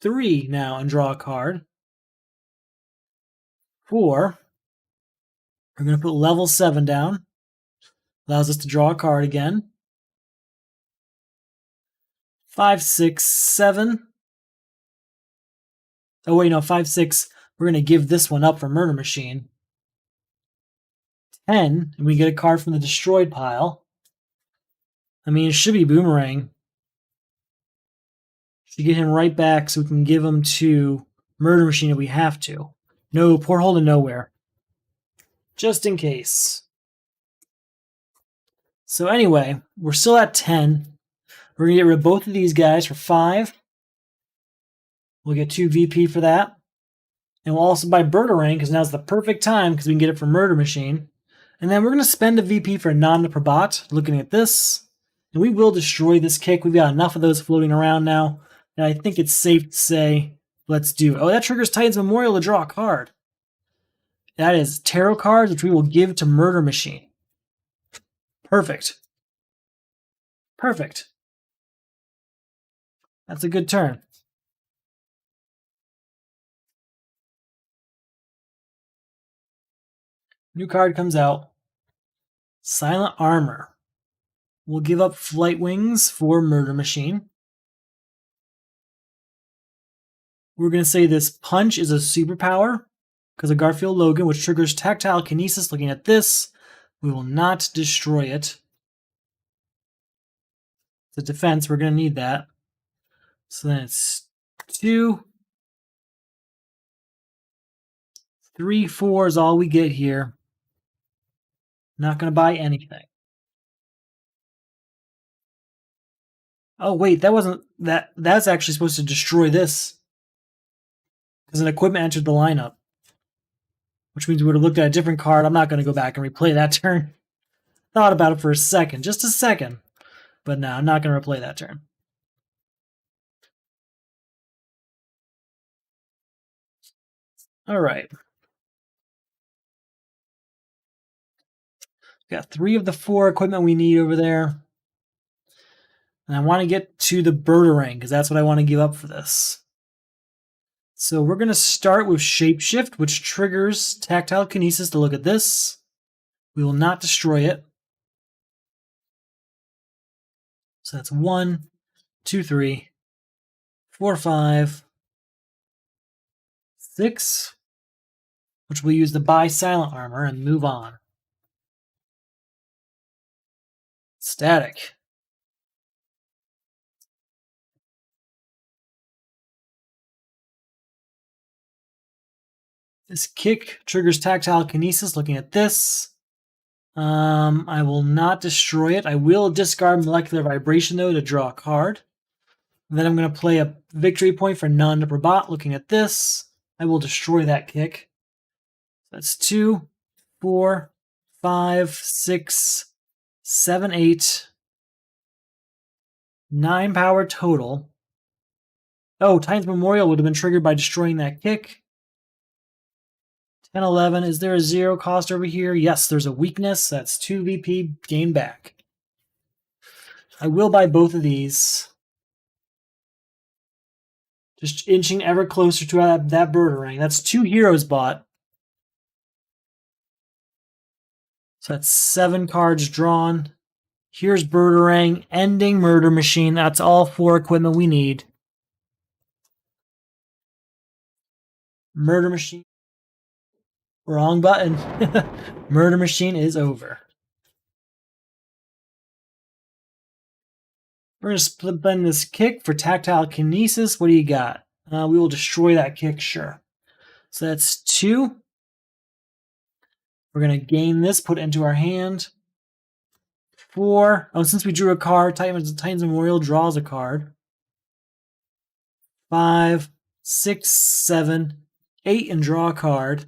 3 now and draw a card. 4. We're going to put level 7 down. Allows us to draw a card again. 5, 6, 7. Oh, wait, no, 5, 6. We're going to give this one up for Murder Machine. 10, and we get a card from the destroyed pile. I mean, it should be Boomerang. Should get him right back so we can give him to Murder Machine if we have to. No, Porthole to Nowhere. Just in case. So anyway, we're still at 10. We're going to get rid of both of these guys for 5. We'll get 2 VP for that. And we'll also buy Birdarang because now's the perfect time because we can get it from Murder Machine. And then we're going to spend a VP for Namna Prabhat, looking at this. And we will destroy this kick. We've got enough of those floating around now. And I think it's safe to say, let's do it. Oh, that triggers Titan's Memorial to draw a card. That is tarot cards, which we will give to Murder Machine. Perfect. Perfect. That's a good turn. New card comes out. Silent Armor. We'll give up Flight Wings for Murder Machine. We're going to say this punch is a superpower because of Garfield Logan, which triggers Tactile Kinesis. Looking at this, we will not destroy it. The defense, we're going to need that. So then it's 2, 3, 4 is all we get here. Not going to buy anything. Oh, wait, that wasn't... That's actually supposed to destroy this. Because an equipment entered the lineup. Which means we would have looked at a different card. I'm not going to go back and replay that turn. Thought about it for a second. Just a second. But no, I'm not going to replay that turn. All right. Got 3 of the 4 equipment we need over there. And I want to get to the Birdarang, because that's what I want to give up for this. So we're going to start with Shapeshift, which triggers Tactile Kinesis to look at this. We will not destroy it. So that's 1, 2, 3, 4, 5, 6. which we'll use to buy Silent Armor and move on. Static. This kick triggers Tactile Kinesis. Looking at this, I will not destroy it. I will discard Molecular Vibration, though, to draw a card. And then I'm going to play a victory point for none per bot. Looking at this, I will destroy that kick. That's 2, 4, 5, 6, 7, 8, 9 power total. Oh, Titan's Memorial would have been triggered by destroying that kick. 10, 11. Is there a 0 cost over here? Yes, there's a weakness. That's 2 VP gain back. I will buy both of these. Just inching ever closer to that Birdarang. That's 2 heroes bought. So that's 7 cards drawn. Here's Birdarang, ending Murder Machine. That's all 4 equipment we need. Murder Machine. Wrong button. Murder Machine is over. We're going to split blend this kick for Tactile Kinesis. What do you got? We will destroy that kick, sure. So that's 2. We're going to gain this, put it into our hand. 4. Oh, since we drew a card, Titan's Memorial draws a card. 5, 6, 7, 8, and draw a card.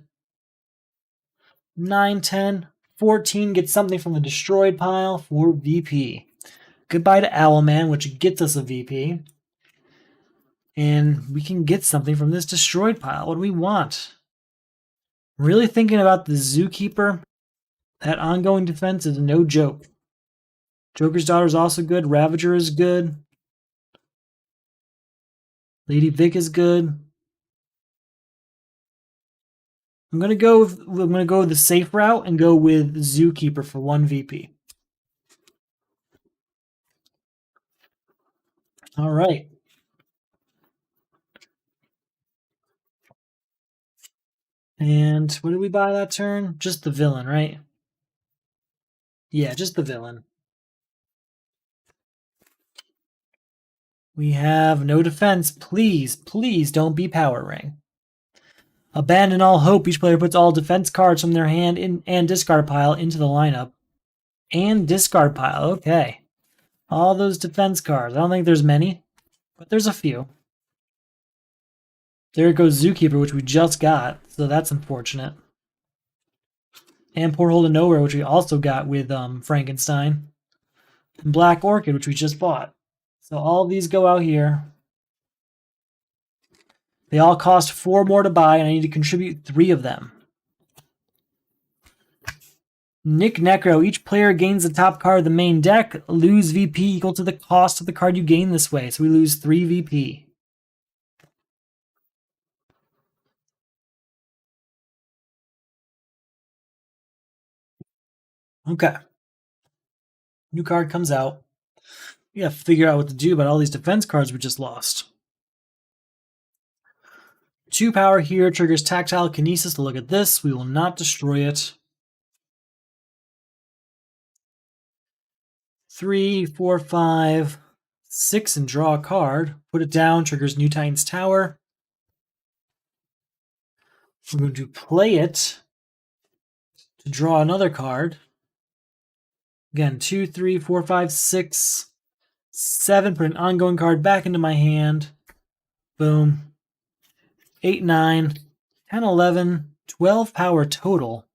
9, 10, 14, get something from the destroyed pile for VP. Goodbye to Owlman, which gets us a VP. And we can get something from this destroyed pile. What do we want? Really thinking about the Zookeeper. That ongoing defense is no joke. Joker's Daughter is also good. Ravager is good. Lady Vic is good. I'm gonna go the safe route and go with Zookeeper for 1 VP. All right. And what did we buy that turn? Just the villain, right? Yeah, just the villain. We have no defense. Please, please don't be Power Ring. Abandon all hope. Each player puts all defense cards from their hand and discard pile into the lineup. And discard pile, okay. All those defense cards. I don't think there's many, but there's a few. There goes Zookeeper, which we just got, so that's unfortunate. And Porthole to Nowhere, which we also got with Frankenstein. And Black Orchid, which we just bought. So all of these go out here. They all cost 4 more to buy, and I need to contribute 3 of them. Nick Necro. Each player gains the top card of the main deck. Lose VP equal to the cost of the card you gain this way. So we lose 3 VP. Okay. New card comes out. We have to figure out what to do about all these defense cards we just lost. 2 power here triggers Tactile Kinesis to look at this. We will not destroy it. 3, 4, 5, 6, and draw a card. Put it down, triggers New Titan's Tower. We're going to play it to draw another card. Again, 2, 3, 4, 5, 6, 7. Put an ongoing card back into my hand. Boom. 8, 9, 10, 11, 12 power total.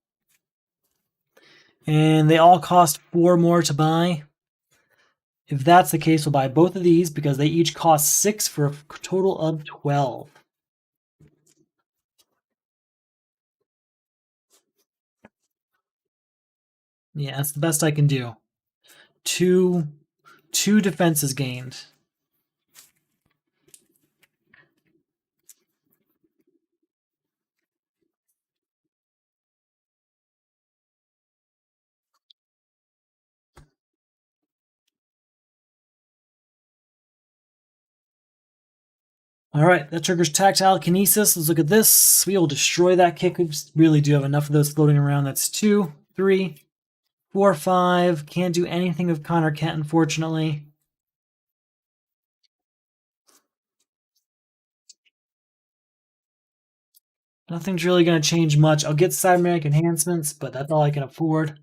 And they all cost 4 more to buy. If that's the case, we'll buy both of these because they each cost 6 for a total of 12. Yeah, that's the best I can do. Two defenses gained. All right, that triggers tactile kinesis. Let's look at this. We will destroy that kick. We really do have enough of those floating around. That's 2, 3, 4, 5. Can't do anything with Connor Kent, unfortunately. Nothing's really going to change much. I'll get cybernetic enhancements, but that's all I can afford.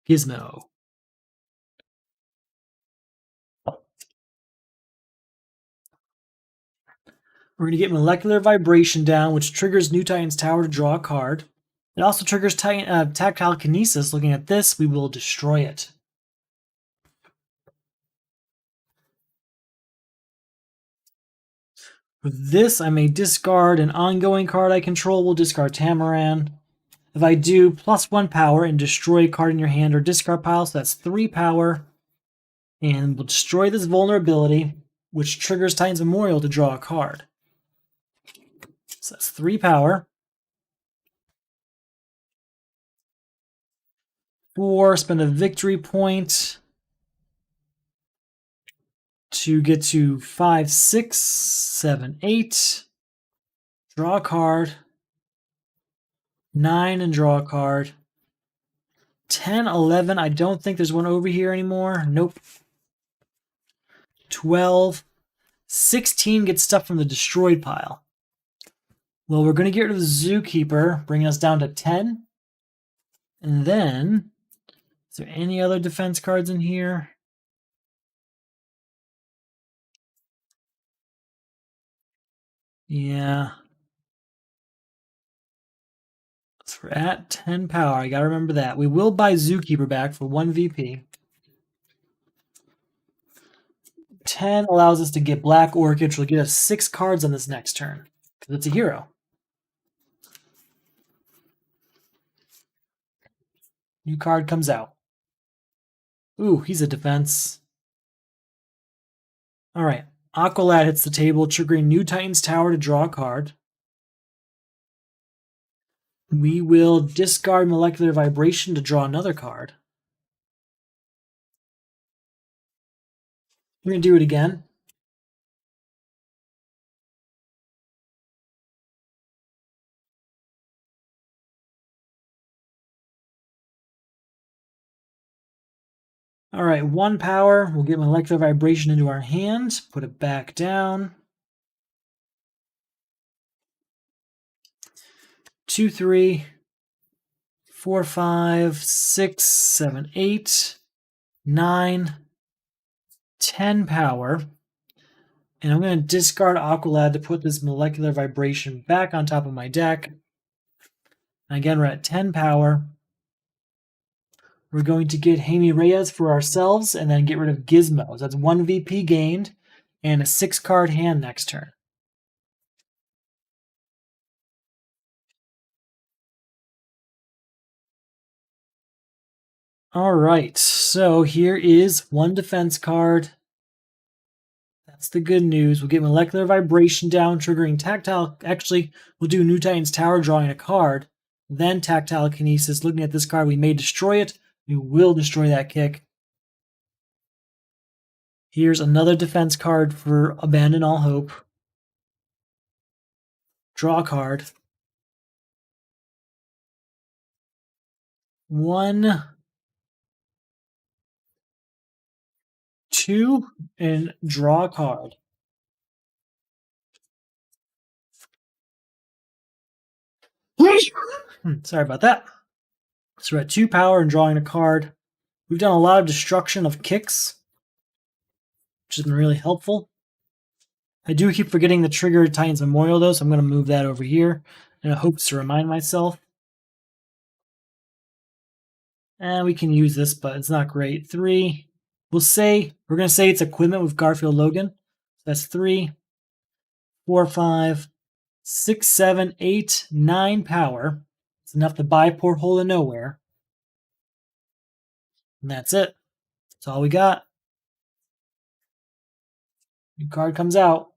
Gizmo. We're going to get Molecular Vibration down, which triggers New Titan's Tower to draw a card. It also triggers Tactile Kinesis. Looking at this, we will destroy it. For this, I may discard an ongoing card I control. We'll discard Tamaran. If I do, +1 power and destroy a card in your hand or discard pile, so that's 3 power. And we'll destroy this vulnerability, which triggers Titan's Memorial to draw a card. So that's 3 power. 4, spend a victory point to get to 5, 6, 7, 8. Draw a card. 9 and draw a card. 10, 11. I don't think there's one over here anymore. Nope. 12. 16 gets stuff from the destroyed pile. Well, we're going to get rid of the Zookeeper, bringing us down to 10. And then, is there any other defense cards in here? Yeah. So we're at 10 power. I got to remember that. We will buy Zookeeper back for 1 VP. 10 allows us to get Black Orchid, which will get us 6 cards on this next turn, because it's a hero. New card comes out. Ooh, he's a defense. All right. Aqualad hits the table, triggering New Titan's Tower to draw a card. We will discard Molecular Vibration to draw another card. We're going to do it again. All right, 1 power. We'll get Molecular Vibration into our hand, put it back down. 2, 3, 4, 5, 6, 7, 8, 9, 10 power. And I'm going to discard Aqualad to put this Molecular Vibration back on top of my deck. And again, we're at 10 power. We're going to get Jaime Reyes for ourselves and then get rid of Gizmo. That's 1 VP gained and a 6-card hand next turn. All right, so here is 1 defense card. That's the good news. We'll get Molecular Vibration down, triggering Tactile. Actually, we'll do New Titan's Tower, drawing a card. Then Tactile Kinesis. Looking at this card, we may destroy it. We will destroy that kick. Here's another defense card for Abandon All Hope. Draw a card. 1, 2, and draw a card. Sorry about that. So we're at 2 power and drawing a card. We've done a lot of destruction of kicks, which has been really helpful. I do keep forgetting the trigger Titan's Memorial, though, so I'm going to move that over here in hopes to remind myself. And we can use this, but it's not great. 3. We're going to say it's equipment with Garfield Logan. That's 3, 4, 5, 6, 7, 8, 9 power. It's enough to buy Porthole of Nowhere. And that's it. That's all we got. New card comes out.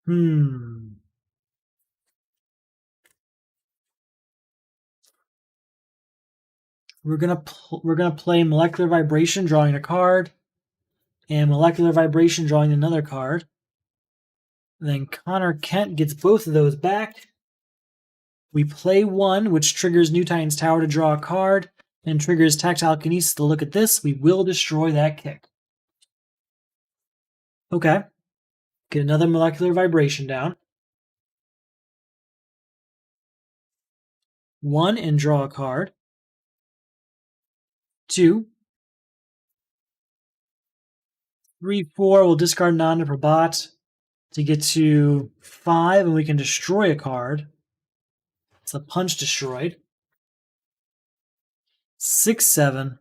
We're gonna play Molecular Vibration, drawing a card. And Molecular Vibration drawing another card. Then Connor Kent gets both of those back. We play one, which triggers New Titan's Tower to draw a card, and triggers Tactile Kinesis to look at this. We will destroy that kick. Okay. Get another Molecular Vibration down. 1 and draw a card. 2. 3, 4. We'll discard Nanda Prabat to get to 5, and we can destroy a card. It's a punch destroyed. 6, 7,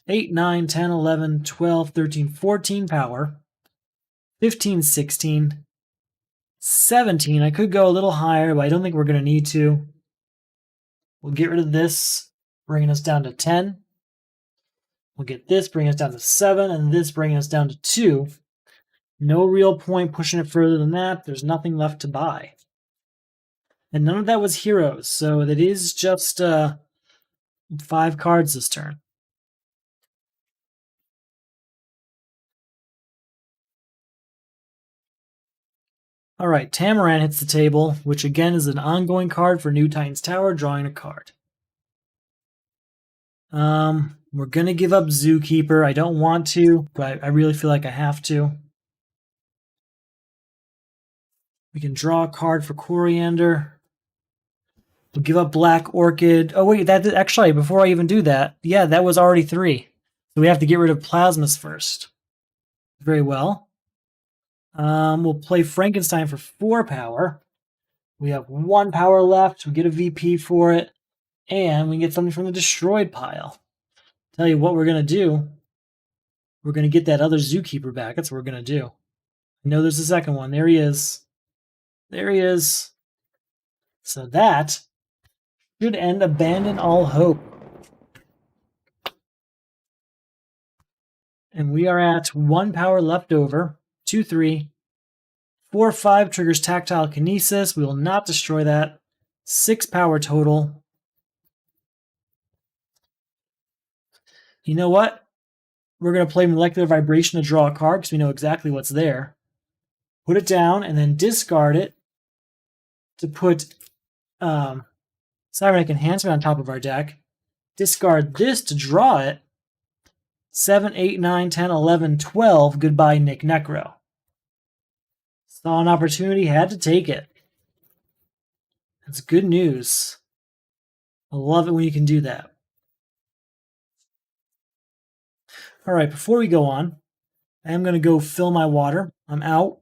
8, 9, 10, 11, 12, 13, 14 power. 15, 16, 17. I could go a little higher, but I don't think we're going to need to. We'll get rid of this, bringing us down to 10. We'll get this, bringing us down to 7, and this bringing us down to 2. No real point pushing it further than that. There's nothing left to buy. And none of that was heroes, so that is just 5 cards this turn. All right, Tamaran hits the table, which again is an ongoing card for New Titan's Tower, drawing a card. We're going to give up Zookeeper. I don't want to, but I really feel like I have to. We can draw a card for Coriander. We'll give up Black Orchid. Oh, wait, that actually, before I even do that, yeah, that was already 3. So we have to get rid of Plasmas first. Very well. We'll play Frankenstein for 4 power. We have 1 power left. We get a VP for it. And we get something from the destroyed pile. Tell you what we're going to do. We're going to get that other Zookeeper back. That's what we're going to do. I know there's a second one. There he is. There he is. So that should end Abandon All Hope. And we are at 1 power left over. 2, 3. 4, 5 triggers Tactile Kinesis. We will not destroy that. 6 power total. You know what? We're going to play Molecular Vibration to draw a card because we know exactly what's there. Put it down and then discard it to put Cybernetic Enhancement on top of our deck. Discard this to draw it. 7, 8, 9, 10, 11, 12. Goodbye, Nick Necro. Saw an opportunity, had to take it. That's good news. I love it when you can do that. All right, before we go on, I am going to go fill my water. I'm out,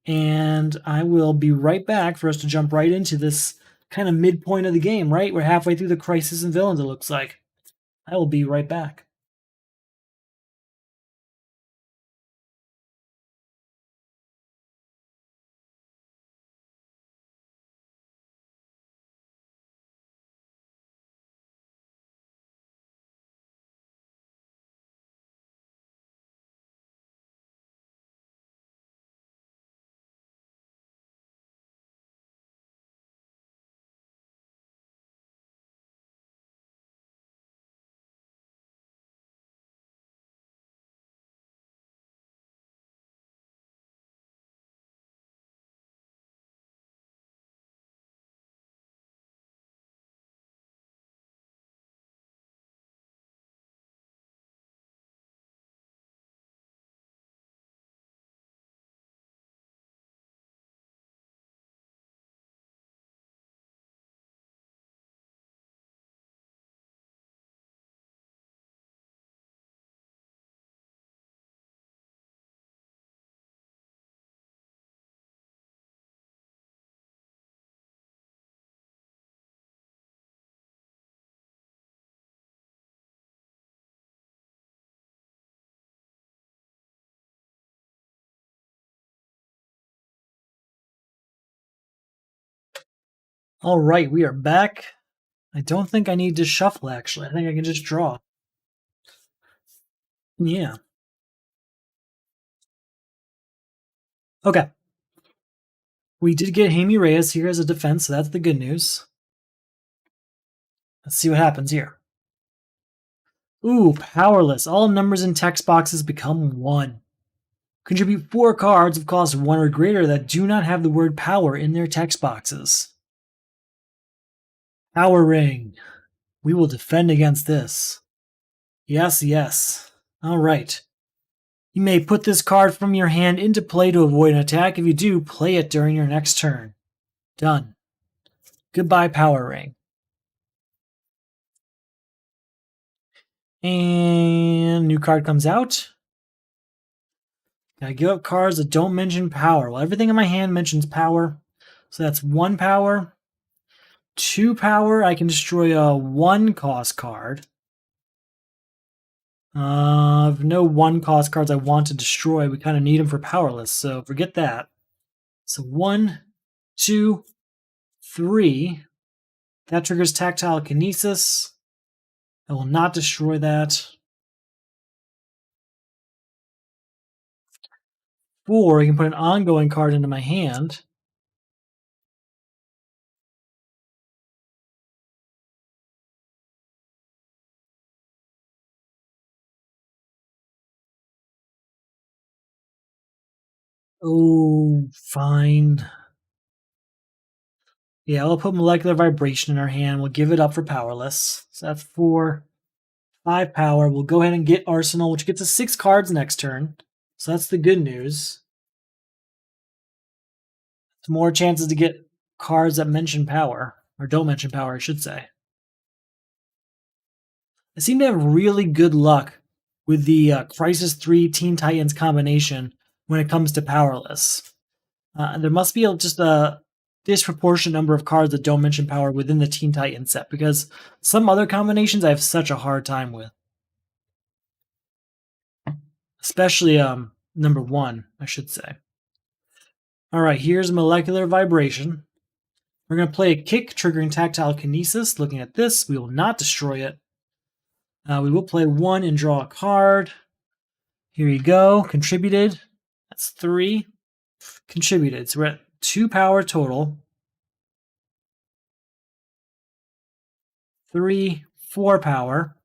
and I will be right back for us to jump right into this kind of midpoint of the game, right? We're halfway through the Crisis and Villains, it looks like. I will be right back. All right, we are back. I don't think I need to shuffle, actually. I think I can just draw. Yeah. Okay. We did get Jaime Reyes here as a defense, so that's the good news. Let's see what happens here. Ooh, powerless. All numbers in text boxes become 1. Contribute 4 cards of cost 1 or greater that do not have the word power in their text boxes. Power Ring. We will defend against this. Yes, yes. Alright. You may put this card from your hand into play to avoid an attack. If you do, play it during your next turn. Done. Goodbye, Power Ring. And new card comes out. I give up cards that don't mention power. Well, everything in my hand mentions power. So that's 1 power. 2 power. I can destroy a 1 cost card. No 1 cost cards I want to destroy. We kind of need them for powerless, so forget that. So 1, 2, 3. That triggers tactile kinesis. I will not destroy that. 4, I can put an ongoing card into my hand. Oh, fine. Yeah, we'll put molecular vibration in our hand. We'll give it up for powerless. So that's 4, 5 power. We'll go ahead and get Arsenal, which gets us 6 cards next turn. So that's the good news. It's more chances to get cards that mention power, or don't mention power, I should say. I seem to have really good luck with the Crisis 3 Teen Titans combination when it comes to powerless. There must be just a disproportionate number of cards that don't mention power within the Teen Titans set, because some other combinations I have such a hard time with. Especially number 1, I should say. Alright, here's Molecular Vibration. We're going to play a kick, triggering Tactile Kinesis. Looking at this, we will not destroy it. We will play 1 and draw a card. Here you go. Contributed. That's 3. Contributed. So we're at 2 power total. 3, 4 power.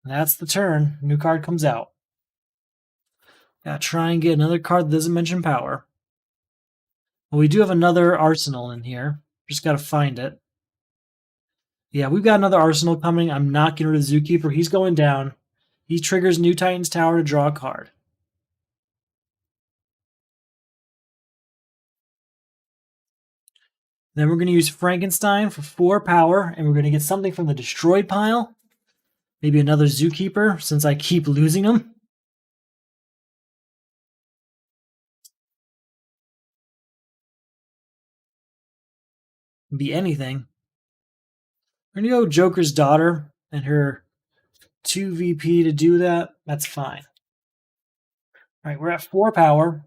That's the turn. New card comes out. Gotta try and get another card that doesn't mention power. Well, we do have another Arsenal in here. Just gotta find it. Yeah, we've got another Arsenal coming. I'm not getting rid of Zookeeper. He's going down. He triggers New Titans Tower to draw a card. Then we're going to use Frankenstein for 4 power, and we're going to get something from the destroyed pile. Maybe another Zookeeper, since I keep losing them. Be anything. We're going to go Joker's daughter and her 2 VP to do that. That's fine. All right, we're at 4 power.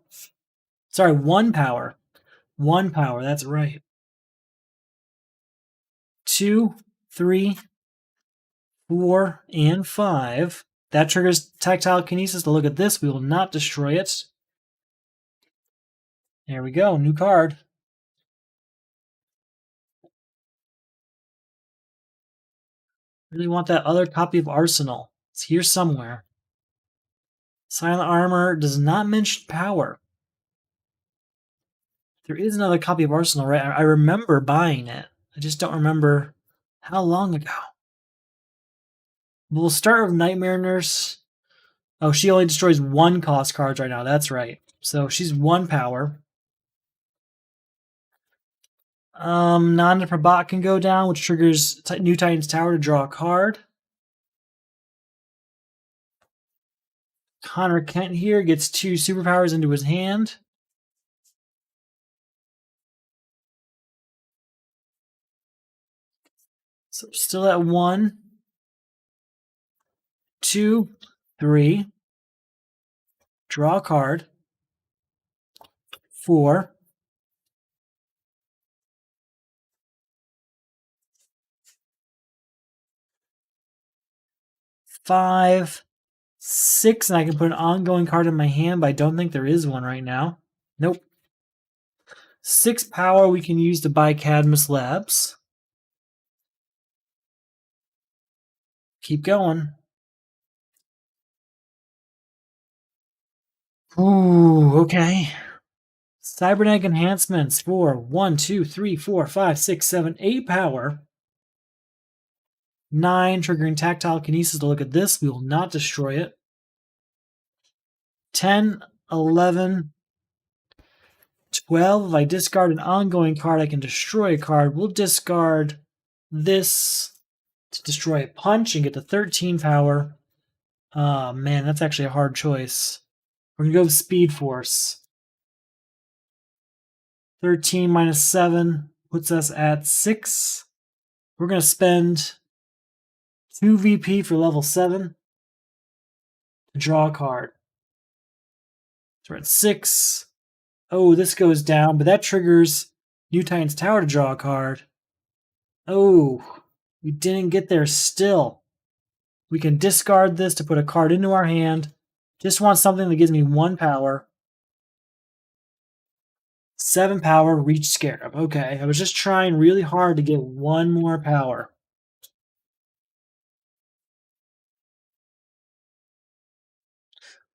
Sorry, 1 power. 1 power, that's right. 2, 3, 4, and 5. That triggers Tactile Kinesis to look at this. We will not destroy it. There we go, new card. Really want that other copy of Arsenal. It's here somewhere. Silent Armor does not mention power. There is another copy of Arsenal, right? I remember buying it. I just don't remember how long ago. We'll start with Nightmare Nurse. Oh, she only destroys 1 cost cards right now. That's right. So she's 1 power. Nanda Prabhat can go down, which triggers New Titans Tower to draw a card. Connor Kent here gets 2 superpowers into his hand. So still at 1, 2, 3. Draw a card. 4. 5, 6, and I can put an ongoing card in my hand, but I don't think there is one right now. Nope. 6 power we can use to buy Cadmus Labs. Keep going. Ooh, okay. Cybernetic enhancements for 1, 2, 3, 4, 5, 6, 7, 8 power. 9, triggering tactile kinesis to look at this. We will not destroy it. 10, 11, 12. If I discard an ongoing card, I can destroy a card. We'll discard this to destroy a punch and get to 13 power. Oh, man, that's actually a hard choice. We're going to go with Speed Force. 13 minus 7 puts us at 6. We're going to spend 2 VP for level 7 to draw a card. So we're at 6. Oh, this goes down, but that triggers New Titan's Tower to draw a card. Oh, we didn't get there still. We can discard this to put a card into our hand. Just want something that gives me 1 power. 7 power, Reach Scarab. Okay, I was just trying really hard to get 1 more power.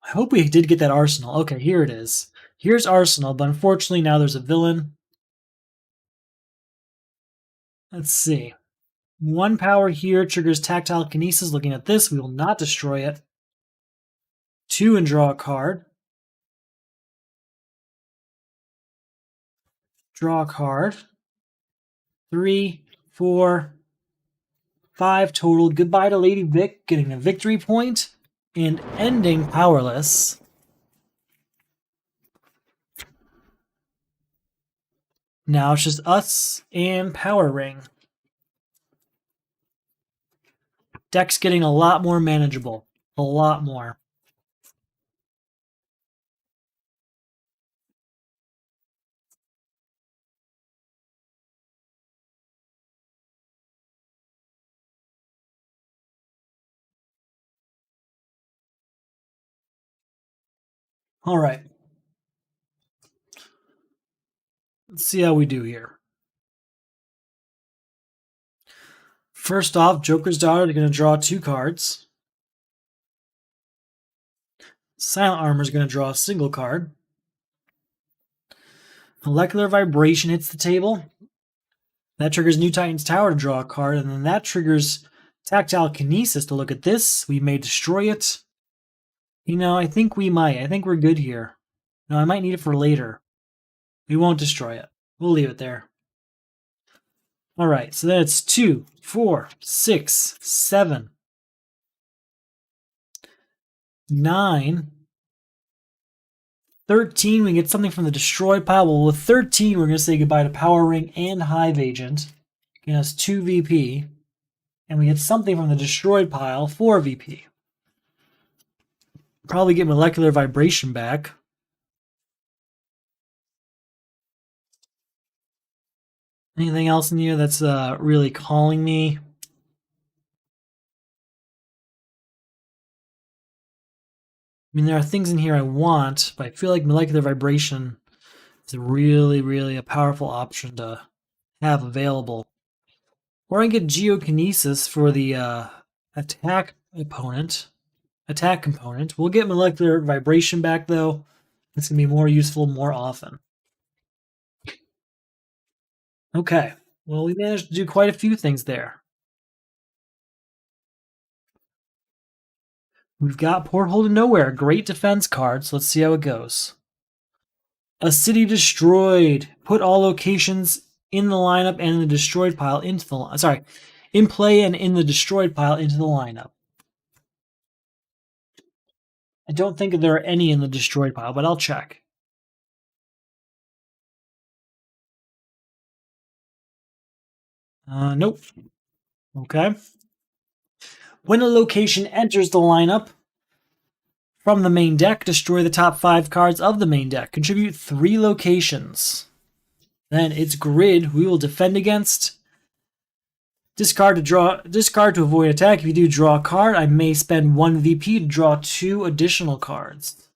I hope we did get that Arsenal. Okay, here it is. Here's Arsenal, but unfortunately now there's a villain. Let's see. 1 power here triggers Tactile Kinesis. Looking at this, we will not destroy it. 2 and draw a card. Draw a card. 3, 4, 5 total. Goodbye to Lady Vic, getting a victory point and ending powerless. Now it's just us and Power Ring. Deck's getting a lot more manageable. A lot more. All right. Let's see how we do here. First off, Joker's Daughter is going to draw 2 cards. Silent Armor is going to draw a single card. Molecular Vibration hits the table. That triggers New Titan's Tower to draw a card, and then that triggers Tactile Kinesis to look at this. We may destroy it. You know, I think we might. I think we're good here. No, I might need it for later. We won't destroy it. We'll leave it there. All right, so then it's 2, 4, 6, 7, 9, 13. We get something from the destroyed pile. Well, with 13, we're going to say goodbye to Power Ring and Hive Agent. Getting us 2 VP. And we get something from the destroyed pile, 4 VP. Probably get Molecular Vibration back. Anything else in here that's really calling me? I mean, there are things in here I want, but I feel like Molecular Vibration is really, really a powerful option to have available. Or I can get Geokinesis for the attack component. We'll get Molecular Vibration back, though. It's going to be more useful more often. Okay, well, we managed to do quite a few things there. We've got Porthole to Nowhere, great defense card, so let's see how it goes. A city destroyed. Put all locations in the lineup and in the destroyed pile into the in play and in the destroyed pile into the lineup. I don't think there are any in the destroyed pile, but I'll check. Nope. Okay. When a location enters the lineup from the main deck, destroy the top 5 cards of the main deck. Contribute 3 locations. Then its grid we will defend against. Discard to avoid attack. If you do draw a card, I may spend 1 VP to draw 2 additional cards.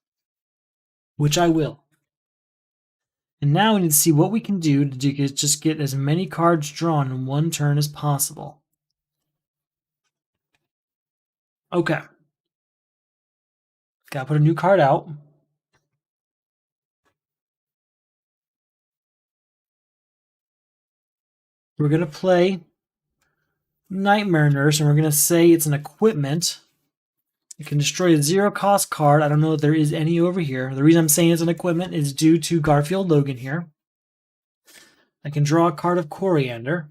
Which I will. And now we need to see what we can do to just get as many cards drawn in one turn as possible. Okay. Gotta put a new card out. We're gonna play Nightmare Nurse, and we're gonna say it's an equipment. It can destroy a zero-cost card. I don't know if there is any over here. The reason I'm saying it's an equipment is due to Garfield Logan here. I can draw a card of Coriander.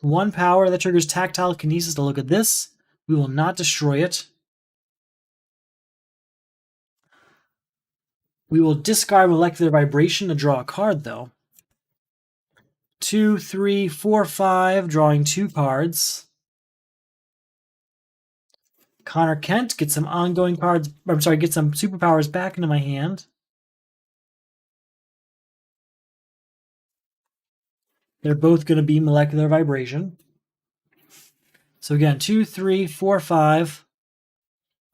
1 power that triggers Tactile Kinesis to look at this. We will not destroy it. We will discard Molecular Vibration to draw a card, though. 2, 3, 4, 5, drawing 2 cards. Connor Kent gets some ongoing cards. I'm sorry, get some superpowers back into my hand. They're both going to be Molecular Vibration. So again, 2, 3, 4, 5.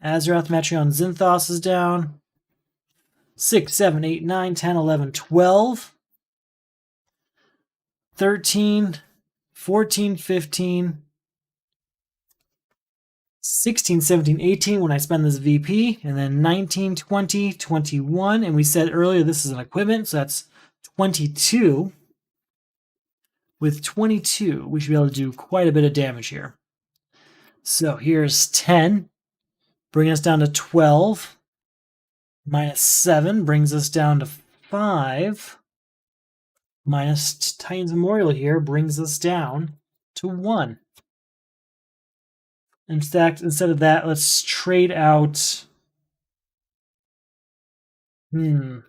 Azeroth Metreon Zinthos is down. 6, 7, 8, 9, 10, 11, 12. 13, 14, 15, 16, 17, 18 when I spend this VP, and then 19, 20, 21, and we said earlier this is an equipment, so that's 22. With 22, we should be able to do quite a bit of damage here. So here's 10, bringing us down to 12. Minus 7 brings us down to 5. Minus Titan's Memorial here brings us down to 1. Instead of that, let's trade out. Yeah,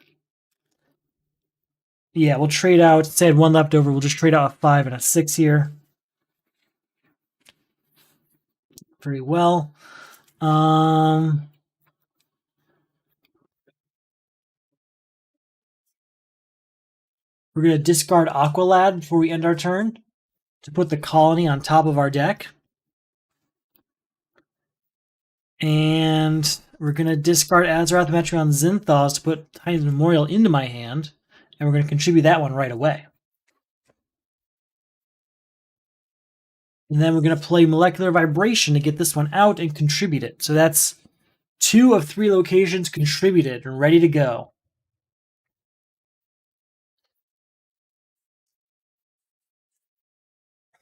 we'll trade out. Say I had 1 left over. We'll just trade out a 5 and a 6 here. Very well. We're going to discard Aqualad before we end our turn to put the colony on top of our deck. And we're going to discard Azeroth Metreon Zinthos to put Titan's Memorial into my hand. And we're going to contribute that one right away. And then we're going to play Molecular Vibration to get this one out and contribute it. So that's 2 of 3 locations contributed and ready to go.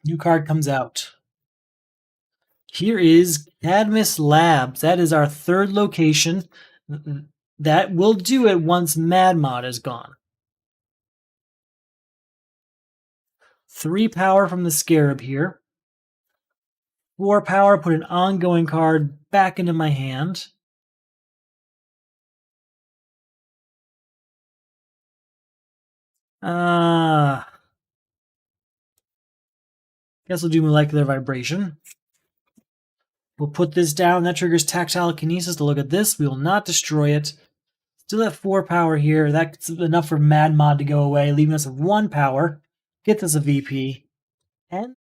New card comes out. Here is Cadmus Labs. That is our 3rd location. That will do it once Mad Mod is gone. 3 power from the Scarab here. 4 power, put an ongoing card back into my hand. Guess we'll do Molecular Vibration. We'll put this down. That triggers Tactile Kinesis to look at this. We will not destroy it. Still have 4 power here. That's enough for Mad Mod to go away, leaving us with 1 power. Get this a VP. And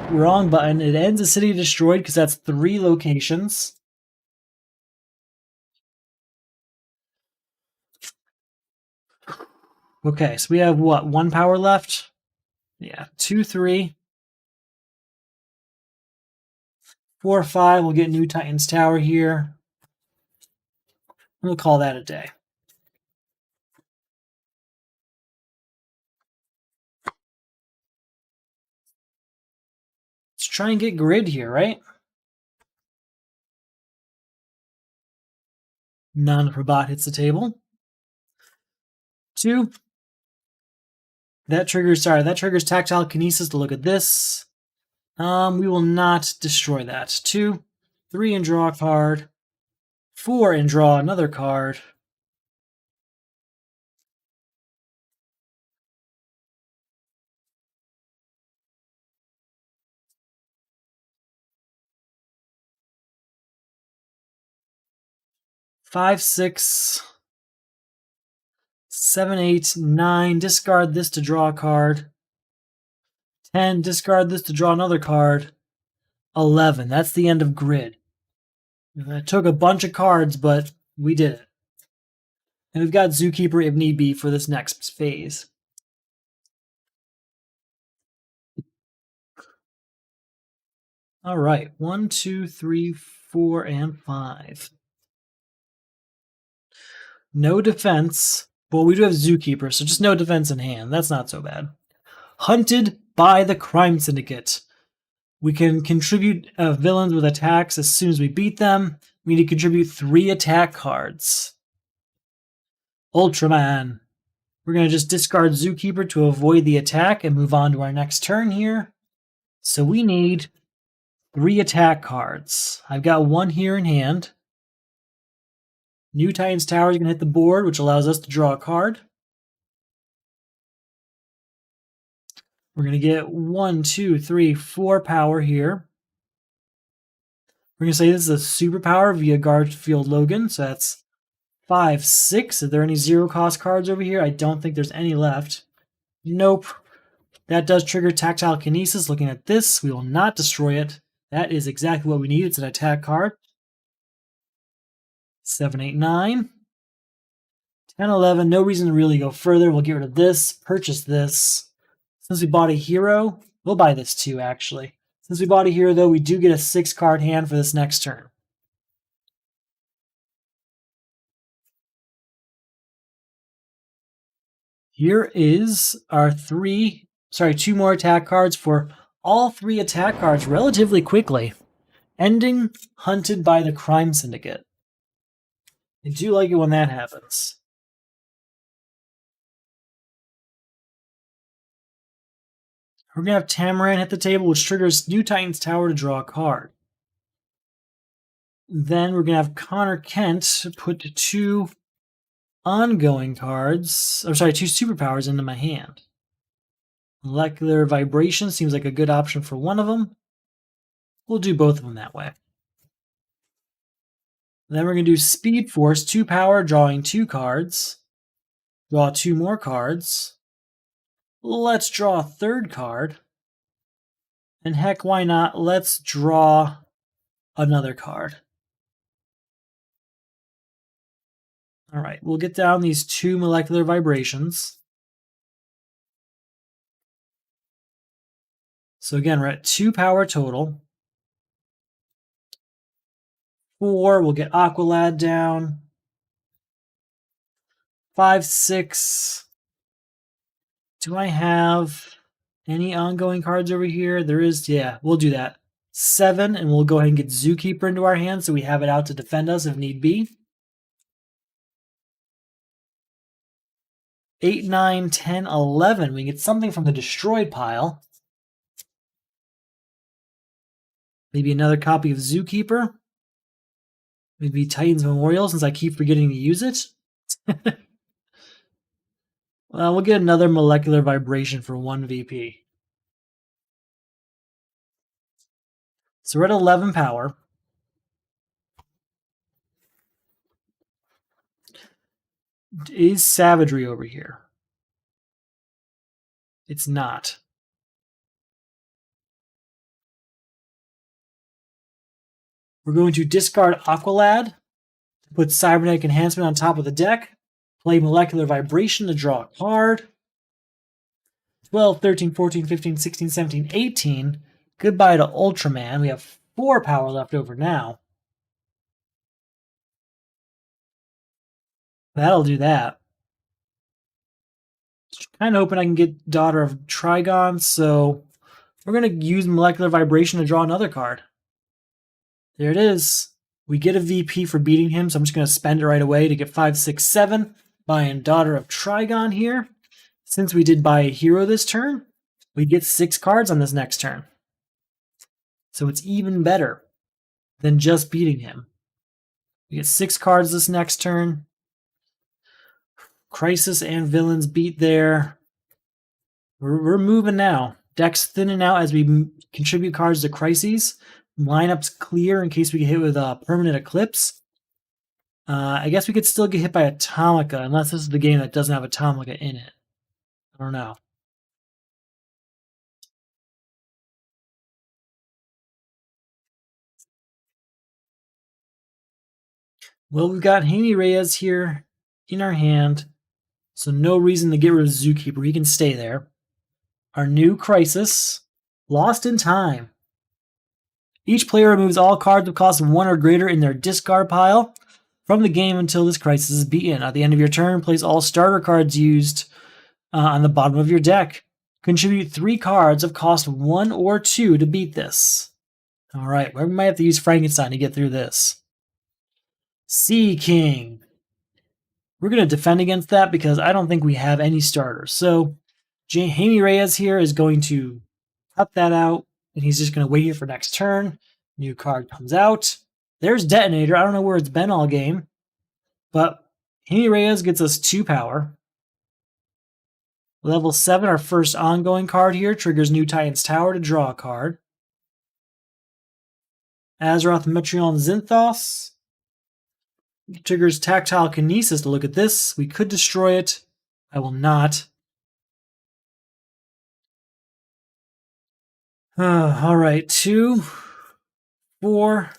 wrong button. It ends a city destroyed because that's 3 locations. Okay, so we have what? 1 power left? Yeah, 2, 3. 4, 5. We'll get New Titan's Tower here. We'll call that a day. Let's try and get grid here, right? Non-Probot hits the table. 2. That triggers Tactile Kinesis to look at this. We will not destroy that. 2, 3 and draw a card. 4 and draw another card. Five, 6, 7, 8, 9. Discard this to draw a card. 10. Discard this to draw another card. 11. That's the end of grid. It took a bunch of cards, but we did it. And we've got Zookeeper if need be for this next phase. All right, 1, 2, 3, 4, and 5. No defense. Well, we do have Zookeeper, so just no defense in hand. That's not so bad. Hunted by the Crime Syndicate. We can contribute villains with attacks as soon as we beat them. We need to contribute 3 attack cards. Ultraman. We're going to just discard Zookeeper to avoid the attack and move on to our next turn here. So we need 3 attack cards. I've got 1 here in hand. New Titans Tower is going to hit the board, which allows us to draw a card. We're going to get 1, 2, 3, 4 power here. We're going to say this is a superpower via Garfield Logan, so that's 5, 6. Are there any 0-cost cards over here? I don't think there's any left. Nope. That does trigger Tactile Kinesis. Looking at this, we will not destroy it. That is exactly what we need. It's an attack card. 7, 8, 9. 10, 11. No reason to really go further. We'll get rid of this. Purchase this. Since we bought a hero, we'll buy this too, actually. Since we bought a hero, though, we do get a 6-card hand for this next turn. Here is our 2 more attack cards for all 3 attack cards relatively quickly. Ending Hunted by the Crime Syndicate. I do like it when that happens. We're going to have Tamaran hit the table, which triggers New Titans Tower to draw a card. Then we're going to have Connor Kent put 2 ongoing cards, 2 superpowers into my hand. Molecular Vibration seems like a good option for one of them. We'll do both of them that way. Then we're going to do Speed Force, 2 power, drawing 2 cards. Draw 2 more cards. Let's draw a 3rd card. And heck, why not? Let's draw another card. All right, we'll get down these 2 molecular vibrations. So again, we're at 2 power total. 4, we'll get Aqualad down. 5, 6. Do I have any ongoing cards over here? There is, yeah, we'll do that. 7, and we'll go ahead and get Zookeeper into our hand so we have it out to defend us if need be. 8, 9, 10, 11. We get something from the destroyed pile. Maybe another copy of Zookeeper. Maybe Titan's Memorial, since I keep forgetting to use it. Well, we'll get another molecular vibration for 1 VP. So we're at 11 power. Is Savagery over here? It's not. We're going to discard Aqualad, put Cybernetic Enhancement on top of the deck, play Molecular Vibration to draw a card. 12, 13, 14, 15, 16, 17, 18. Goodbye to Ultraman. We have 4 power left over now. That'll do that. Kind of hoping I can get Daughter of Trigon, so we're going to use Molecular Vibration to draw another card. There it is. We get a VP for beating him, so I'm just going to spend it right away to get 5, 6, 7. Buying Daughter of Trigon here. Since we did buy a hero this turn, we get 6 cards on this next turn. So it's even better than just beating him. We get 6 cards this next turn. Crisis and Villains beat there. We're moving now. Deck's thinning out as we contribute cards to Crises. Lineup's clear in case we get hit with a Permanent Eclipse. I guess we could still get hit by Atomica, unless this is the game that doesn't have Atomica in it. I don't know. Well, we've got Jaime Reyes here in our hand, so no reason to get rid of Zookeeper. He can stay there. Our new Crisis, Lost in Time. Each player removes all cards with cost 1 or greater in their discard pile from the game until this crisis is beaten. At the end of your turn, place all starter cards used on the bottom of your deck. Contribute 3 cards of cost 1 or 2 to beat this. All right, we might have to use Frankenstein to get through this. Sea King. We're going to defend against that because I don't think we have any starters. So Jaime Reyes here is going to cut that out, and he's just going to wait here for next turn. New card comes out. There's Detonator. I don't know where it's been all game, but Jaime Reyes gets us 2 power. Level 7, our first ongoing card here, triggers New Titan's Tower to draw a card. Azeroth Metreon Zinthos triggers Tactile Kinesis to look at this. We could destroy it. I will not. All right, 2, 4,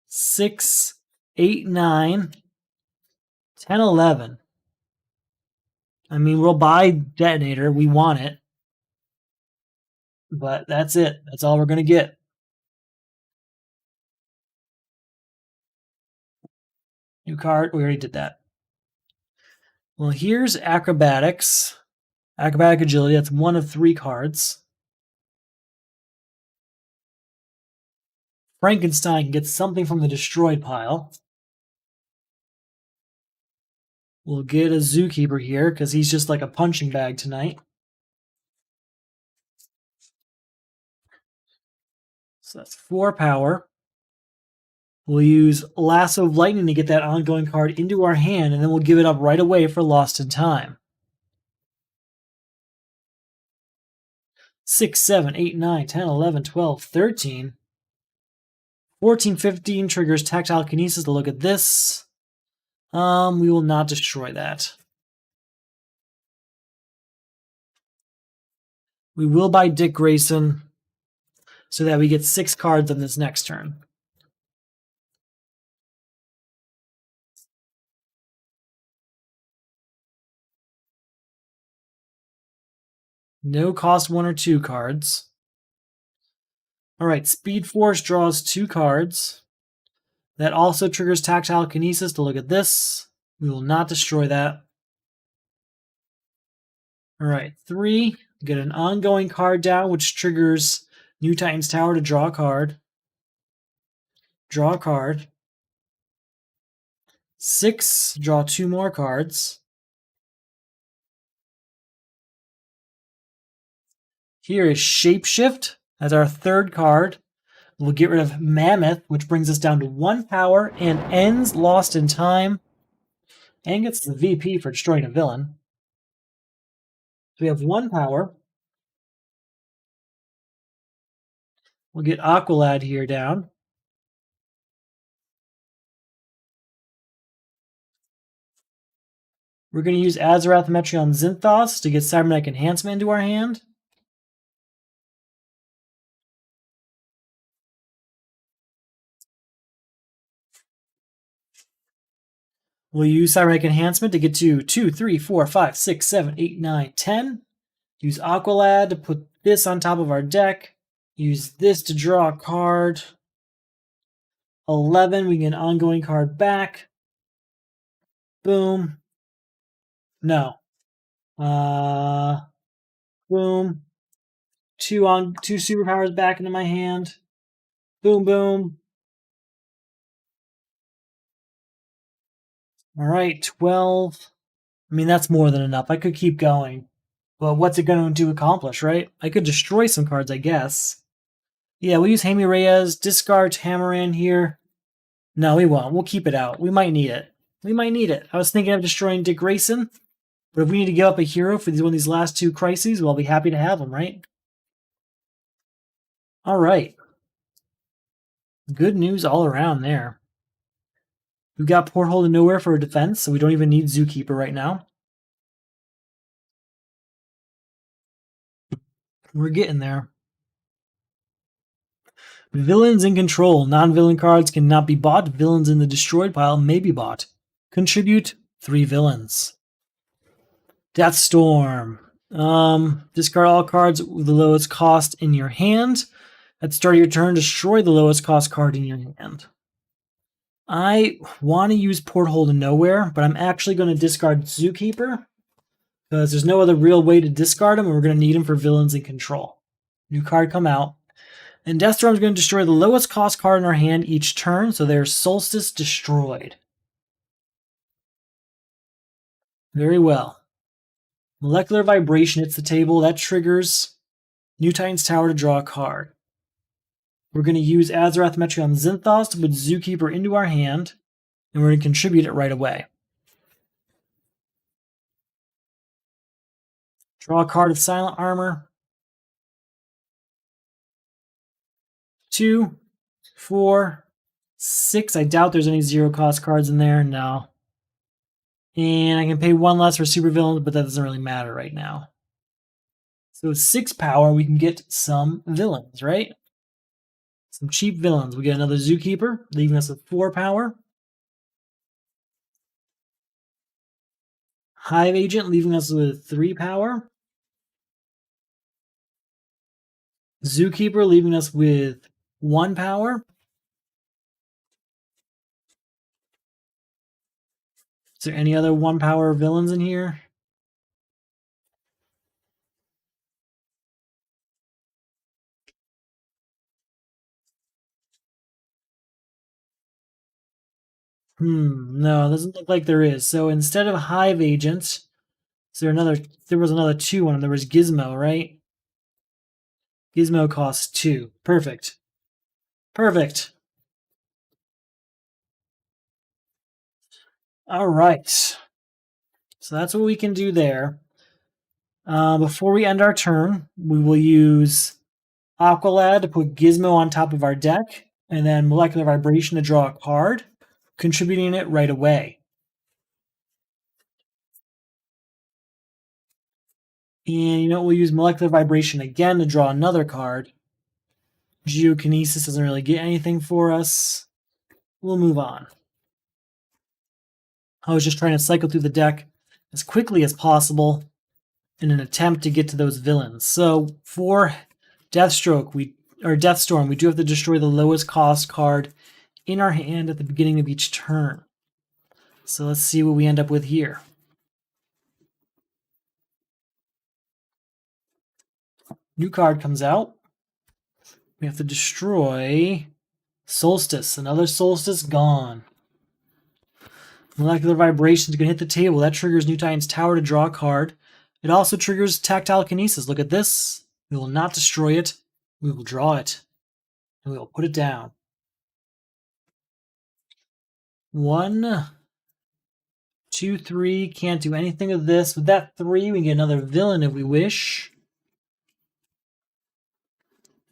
6, 8, 9, 10, 11. I mean, we'll buy Detonator. We want it. But that's it. That's all we're going to get. New card. We already did that. Well, here's Acrobatics. Acrobatic Agility. That's 1 of 3 cards. Frankenstein gets something from the destroyed pile. We'll get a Zookeeper here because he's just like a punching bag tonight. So that's 4 power. We'll use Lasso of Lightning to get that ongoing card into our hand, and then we'll give it up right away for Lost in Time. 6, 7, 8, 9, 10, 11, 12, 13. 14, 15 triggers Tactile Kinesis to look at this. We will not destroy that. We will buy Dick Grayson so that we get 6 cards on this next turn. No cost 1 or 2 cards. All right, Speed Force draws 2 cards. That also triggers Tactile Kinesis to look at this. We will not destroy that. All right, 3. Get an ongoing card down, which triggers New Titan's Tower to draw a card. Draw a card. 6. Draw 2 more cards. Here is Shapeshift. That's our 3rd card. We'll get rid of Mammoth, which brings us down to 1 power and ends Lost in Time. And gets the VP for destroying a villain. So we have 1 power. We'll get Aqualad here down. We're going to use Azeroth Metreon Zinthos to get Cybernetic Enhancement into our hand. We'll use Cybernetic Enhancement to get to 2, 3, 4, 5, 6, 7, 8, 9, 10. Use Aqualad to put this on top of our deck. Use this to draw a card. 11, we get an ongoing card back. Boom. No. Boom. 2 superpowers back into my hand. Boom, boom. All right, 12. I mean, that's more than enough. I could keep going. But what's it going to accomplish, right? I could destroy some cards, I guess. Yeah, we'll use Jaime Reyes. Discard Tamaran here. No, we won't. We'll keep it out. We might need it. We might need it. I was thinking of destroying Dick Grayson. But if we need to give up a hero for one of these last 2 crises, well, I'll be happy to have them, right? All right. Good news all around there. We've got Porthole to Nowhere for a defense, so we don't even need Zookeeper right now. We're getting there. Villains in control. Non-villain cards cannot be bought. Villains in the destroyed pile may be bought. Contribute 3 villains. Deathstorm. Discard all cards with the lowest cost in your hand. At the start of your turn, destroy the lowest cost card in your hand. I want to use Porthole to Nowhere, but I'm actually going to discard Zookeeper because there's no other real way to discard him, and we're going to need him for villains and control. New card come out. And Deathstorm is going to destroy the lowest cost card in our hand each turn, so there's Solstice destroyed. Very well. Molecular Vibration hits the table. That triggers New Titan's Tower to draw a card. We're going to use Azarath Metreon Zinthos to put Zookeeper into our hand, and we're going to contribute it right away. Draw a card of Silent Armor. 2, 4, 6. I doubt there's any zero cost cards in there. No. And I can pay 1 less for supervillains, but that doesn't really matter right now. So 6 power, we can get some villains, right? Some cheap villains. We get another Zookeeper, leaving us with 4 power. Hive Agent, leaving us with 3 power. Zookeeper, leaving us with 1 power. Is there any other 1 power villains in here? No, it doesn't look like there is. So instead of Hive Agent, there was another 2 one. There was Gizmo, right? Gizmo costs 2. Perfect. Perfect. All right. So that's what we can do there. Before we end our turn, we will use Aqualad to put Gizmo on top of our deck, and then Molecular Vibration to draw a card, contributing it right away. And we'll use Molecular Vibration again to draw another card. Geokinesis doesn't really get anything for us. We'll move on. I was just trying to cycle through the deck as quickly as possible in an attempt to get to those villains. So for Deathstorm, we do have to destroy the lowest cost card in our hand at the beginning of each turn. So let's see what we end up with here. New card comes out. We have to destroy Solstice. Another Solstice gone. Molecular Vibration is going to hit the table. That triggers New Titan's Tower to draw a card. It also triggers Tactile Kinesis. Look at this. We will not destroy it. We will draw it. And we will put it down. 1, 2, 3. Can't do anything with this. With that 3, we can get another villain if we wish.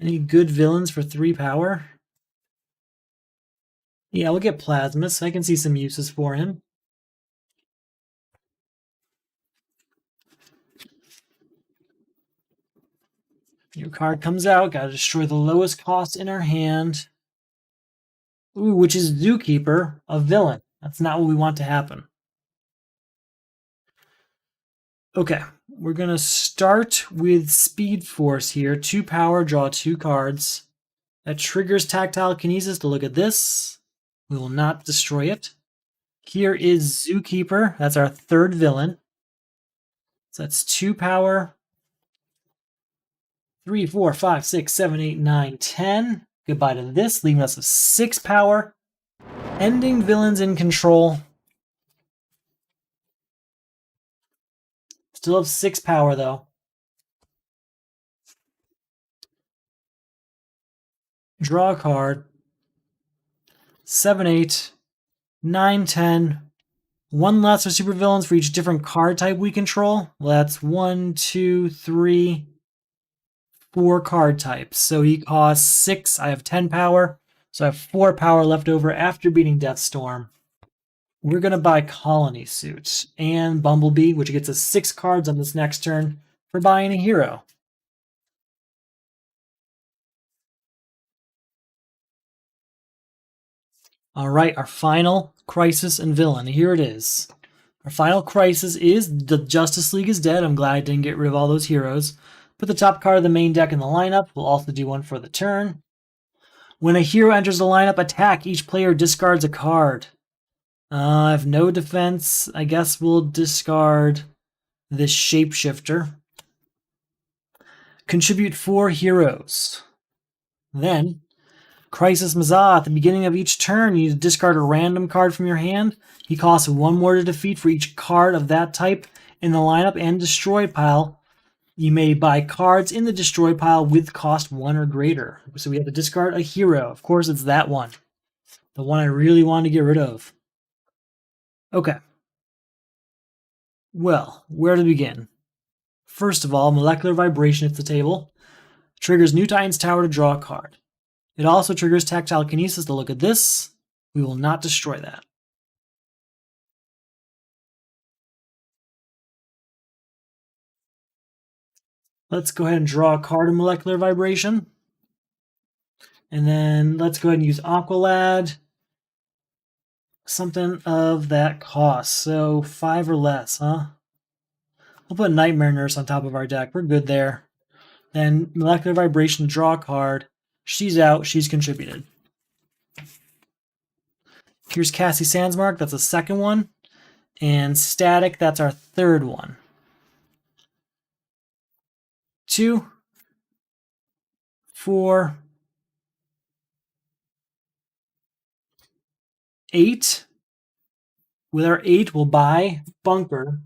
Any good villains for 3 power? Yeah, we'll get Plasmus. I can see some uses for him. Your card comes out. Gotta destroy the lowest cost in our hand. Ooh, which is Zookeeper, a villain. That's not what we want to happen. Okay, we're going to start with Speed Force here. 2 power, draw 2 cards. That triggers Tactile Kinesis to look at this. We will not destroy it. Here is Zookeeper. That's our 3rd villain. So that's 2 power. 3, 4, 5, 6, 7, 8, 9, 10. Goodbye to this, leaving us with 6 power. Ending villains in control. Still have 6 power, though. Draw a card. 7, 8, 9, 10. 1 less for supervillains for each different card type we control. Well, that's 1, 2, 3, 4 card types. So he costs 6. I have 10 power. So I have 4 power left over after beating Deathstorm. We're going to buy Colony Suit and Bumblebee, which gets us 6 cards on this next turn for buying a hero. All right, our final crisis and villain. Here it is. Our final crisis is the Justice League is dead. I'm glad I didn't get rid of all those heroes. Put the top card of the main deck in the lineup. We'll also do one for the turn. When a hero enters the lineup, attack. Each player discards a card. I have no defense. I guess we'll discard this Shapeshifter. Contribute 4 heroes. Then, Crisis Mazah. At the beginning of each turn, you discard a random card from your hand. He costs 1 more to defeat for each card of that type in the lineup and destroy pile. You may buy cards in the destroy pile with cost 1 or greater. So we have to discard a hero. Of course, it's that one. The one I really want to get rid of. Okay. Well, where to begin? First of all, Molecular Vibration hits the table. Triggers New Titan's Tower to draw a card. It also triggers Tactile Kinesis to look at this. We will not destroy that. Let's go ahead and draw a card in Molecular Vibration. And then let's go ahead and use Aqualad. Something of that cost. So 5 or less, huh? We'll put Nightmare Nurse on top of our deck. We're good there. Then Molecular Vibration, draw a card. She's out. She's contributed. Here's Cassie Sandsmark. That's the second one. And Static, that's our third one. 2, 4, 8. With our 8, we'll buy Bunker.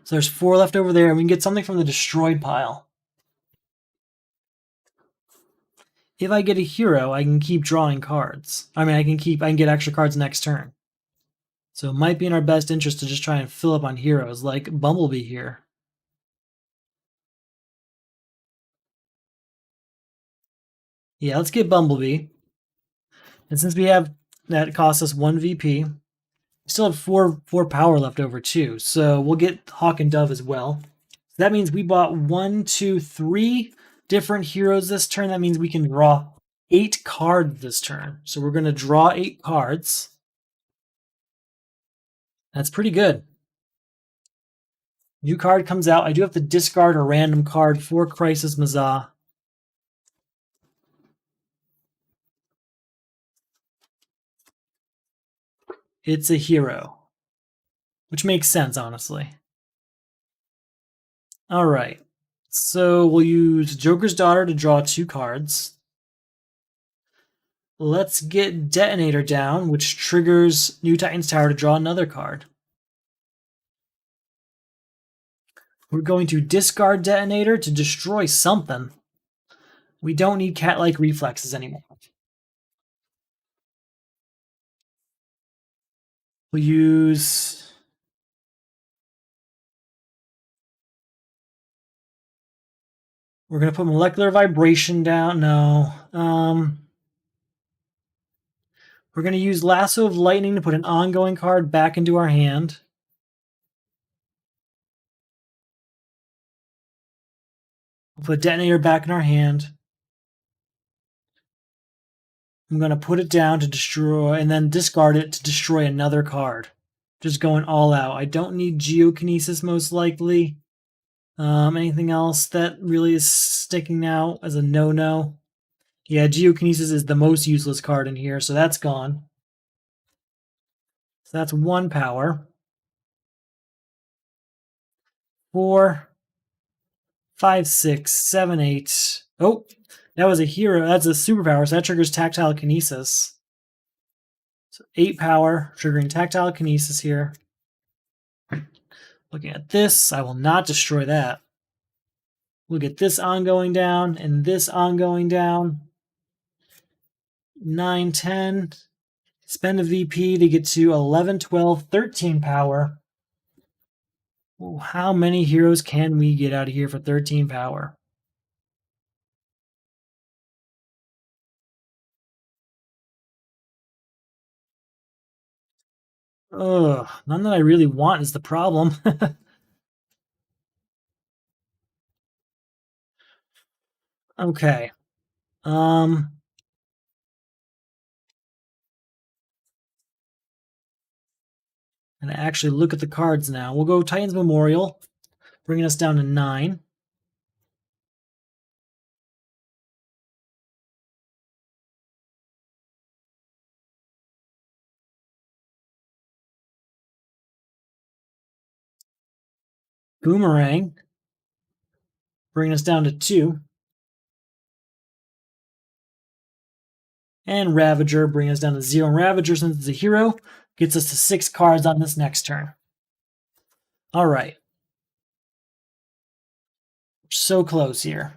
So there's 4 left over there, and we can get something from the destroyed pile. If I get a hero, I can keep drawing cards. I mean, I can get extra cards next turn. So it might be in our best interest to just try and fill up on heroes, like Bumblebee here. Yeah, let's get Bumblebee. And since we have that, it costs us 1 VP. We still have 4 power left over too, so we'll get Hawk and Dove as well. So that means we bought 1, 2, 3 different heroes this turn. That means we can draw 8 cards this turn. So we're going to draw 8 cards. That's pretty good. New card comes out. I do have to discard a random card for Crisis Mazah. It's a hero, which makes sense, honestly. All right. So we'll use Joker's Daughter to draw 2 cards. Let's get Detonator down, which triggers New Titan's Tower to draw another card. We're going to discard Detonator to destroy something. We don't need cat-like reflexes anymore. We'll use... We're going to put Molecular Vibration down. No. We're going to use Lasso of Lightning to put an ongoing card back into our hand. We'll put Detonator back in our hand. I'm going to put it down to destroy, and then discard it to destroy another card. Just going all out. I don't need Geokinesis, most likely. Anything else that really is sticking out as a no-no? Yeah, Geokinesis is the most useless card in here, so that's gone. So that's 1 power. 4, 5, 6, 7, 8. Oh, that was a hero. That's a superpower, so that triggers Tactile Kinesis. So 8 power, triggering Tactile Kinesis here. Looking at this, I will not destroy that. We'll get this ongoing down and this ongoing down. 9, 10. Spend a VP to get to 11, 12, 13 power. Well, how many heroes can we get out of here for 13 power? Ugh, none that I really want is the problem. Okay. And actually look at the cards now. We'll go Titan's Memorial, bringing us down to 9. Boomerang, bringing us down to 2. And Ravager, bringing us down to 0. And Ravager, since it's a hero, gets us to 6 cards on this next turn. All right. We're so close here.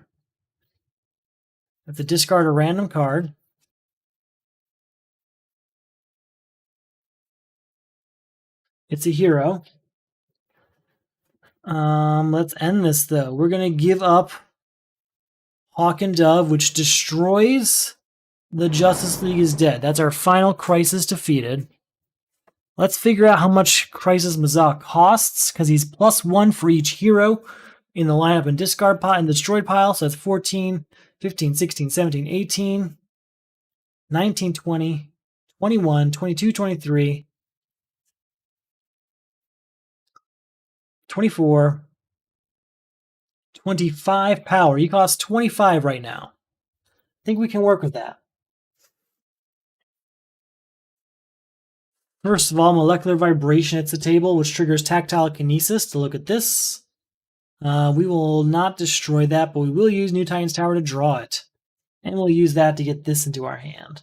I have to discard a random card. It's a hero. Let's end this, though. We're going to give up Hawk and Dove, which destroys the Justice League is dead. That's our final Crisis defeated. Let's figure out how much Crisis Mazak costs, because he's +1 for each hero in the lineup and discard pile and destroyed pile. So that's 14, 15, 16, 17, 18, 19, 20, 21, 22, 23, 24, 25 power. He costs 25 right now. I think we can work with that. First of all, Molecular Vibration hits the table, which triggers Tactile Kinesis. To look at this, we will not destroy that, but we will use New Titan's Tower to draw it. And we'll use that to get this into our hand.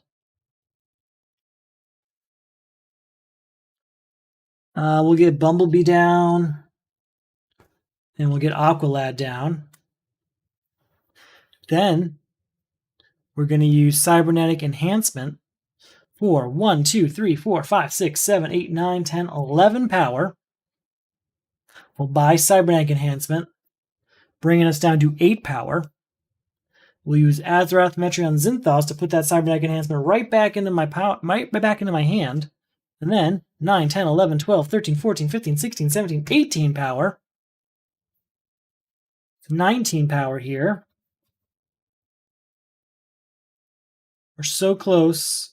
We'll get Bumblebee down, and we'll get Aqualad down. Then we're going to use Cybernetic Enhancement for 1, 2, 3, 4, 5, 6, 7, 8, 9, 10, 11 power. We'll buy Cybernetic Enhancement, bringing us down to 8 power. We'll use Azeroth Metreon Zinthos to put that Cybernetic Enhancement right back into my hand. And then 9, 10, 11, 12, 13, 14, 15, 16, 17, 18 power. 19 power here. We're so close.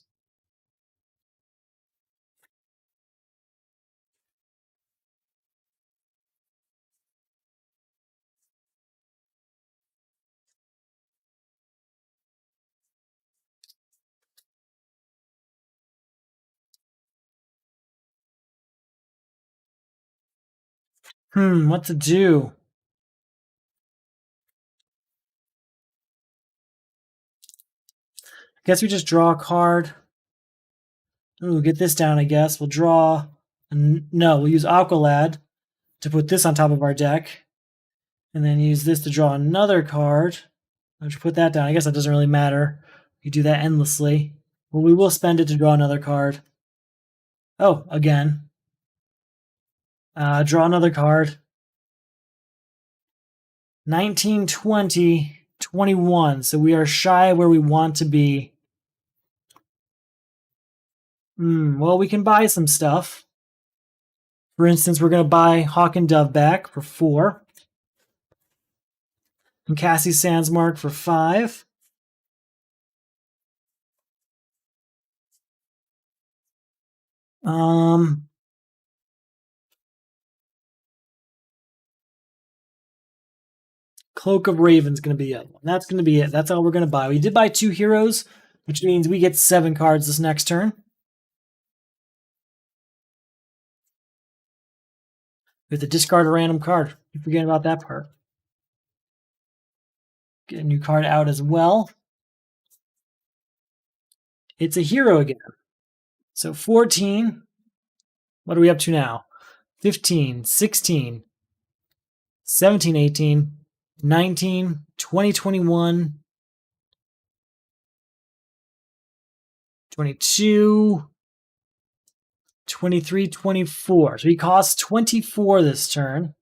What to do? I guess we just draw a card. Ooh, get this down, I guess. We'll draw... No, we'll use Aqualad to put this on top of our deck. And then use this to draw another card. I'll just put that down. I guess that doesn't really matter. You do that endlessly. Well, we will spend it to draw another card. Oh, again. Draw another card. 19, 20, 21. So we are shy where we want to be. Well, we can buy some stuff. For instance, we're going to buy Hawk and Dove back for 4. And Cassie Sandsmark for 5. Cloak of Raven's going to be the other one. That's going to be it. That's all we're going to buy. We did buy 2 heroes, which means we get 7 cards this next turn. We have to discard a random card. You forget about that part. Get a new card out as well. It's a hero again. So 14. What are we up to now? 15, 16, 17, 18, 19, 20, 21, 22, 23, 24. So he costs 24 this turn.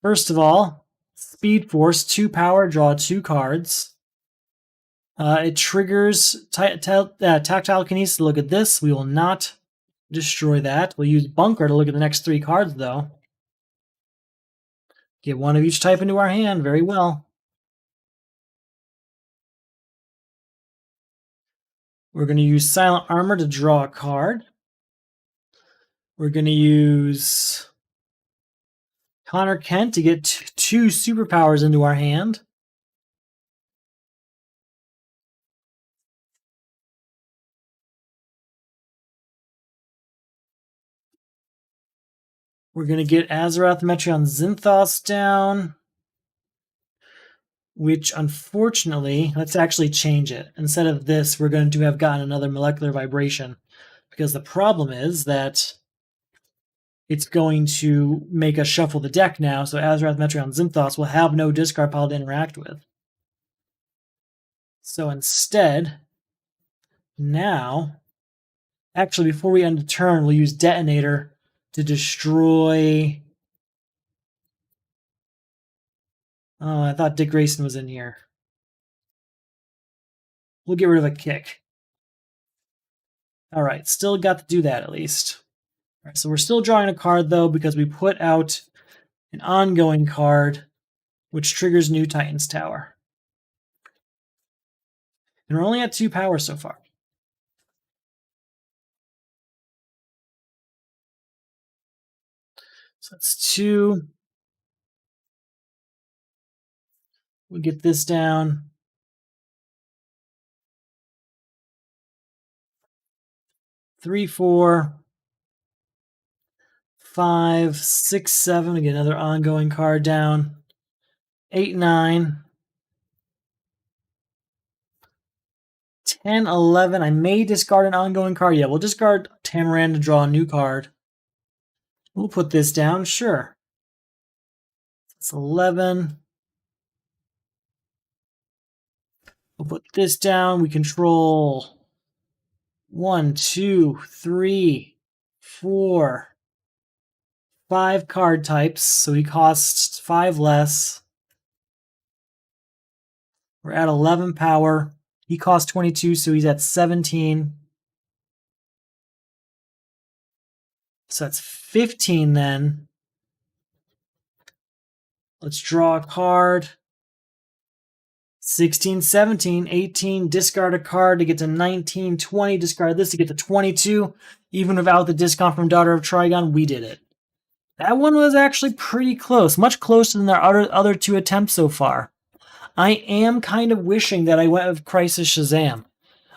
First of all, Speed Force, 2 power, draw 2 cards. It triggers Tactile Kinesis to look at this. We will not destroy that. We'll use Bunker to look at the next 3 cards, though. Get one of each type into our hand. Very well. We're going to use Silent Armor to draw a card. We're going to use Connor Kent to get 2 superpowers into our hand. We're going to get Azeroth, Metreon, Zinthos down, which unfortunately, let's actually change it. Instead of this, we're going to have gotten another molecular vibration, because the problem is that it's going to make us shuffle the deck now, so Azeroth, Metreon, Zinthos will have no discard pile to interact with. So instead, now, actually before we end the turn, we'll use Detonator to destroy... Oh, I thought Dick Grayson was in here. We'll get rid of a kick. Alright, still got to do that at least. Alright, so we're still drawing a card though, because we put out an ongoing card, which triggers new Titan's Tower. And we're only at 2 power so far. So that's 2. We get this down. 3, 4, 5, 6, 7. We get another ongoing card down. 8, 9. 10, 11. I may discard an ongoing card. Yeah, we'll discard Tamaran to draw a new card. We'll put this down, sure. It's 11. We'll put this down. We control 1, 2, 3, 4, 5 card types, so he costs 5 less. We're at 11 power. He costs 22, so he's at 17. So that's 15 then. Let's draw a card. 16, 17, 18, discard a card to get to 19, 20, discard this to get to 22. Even without the discount from Daughter of Trigon, we did it. That one was actually pretty close, much closer than our other 2 attempts so far. I am kind of wishing that I went with Crisis Shazam.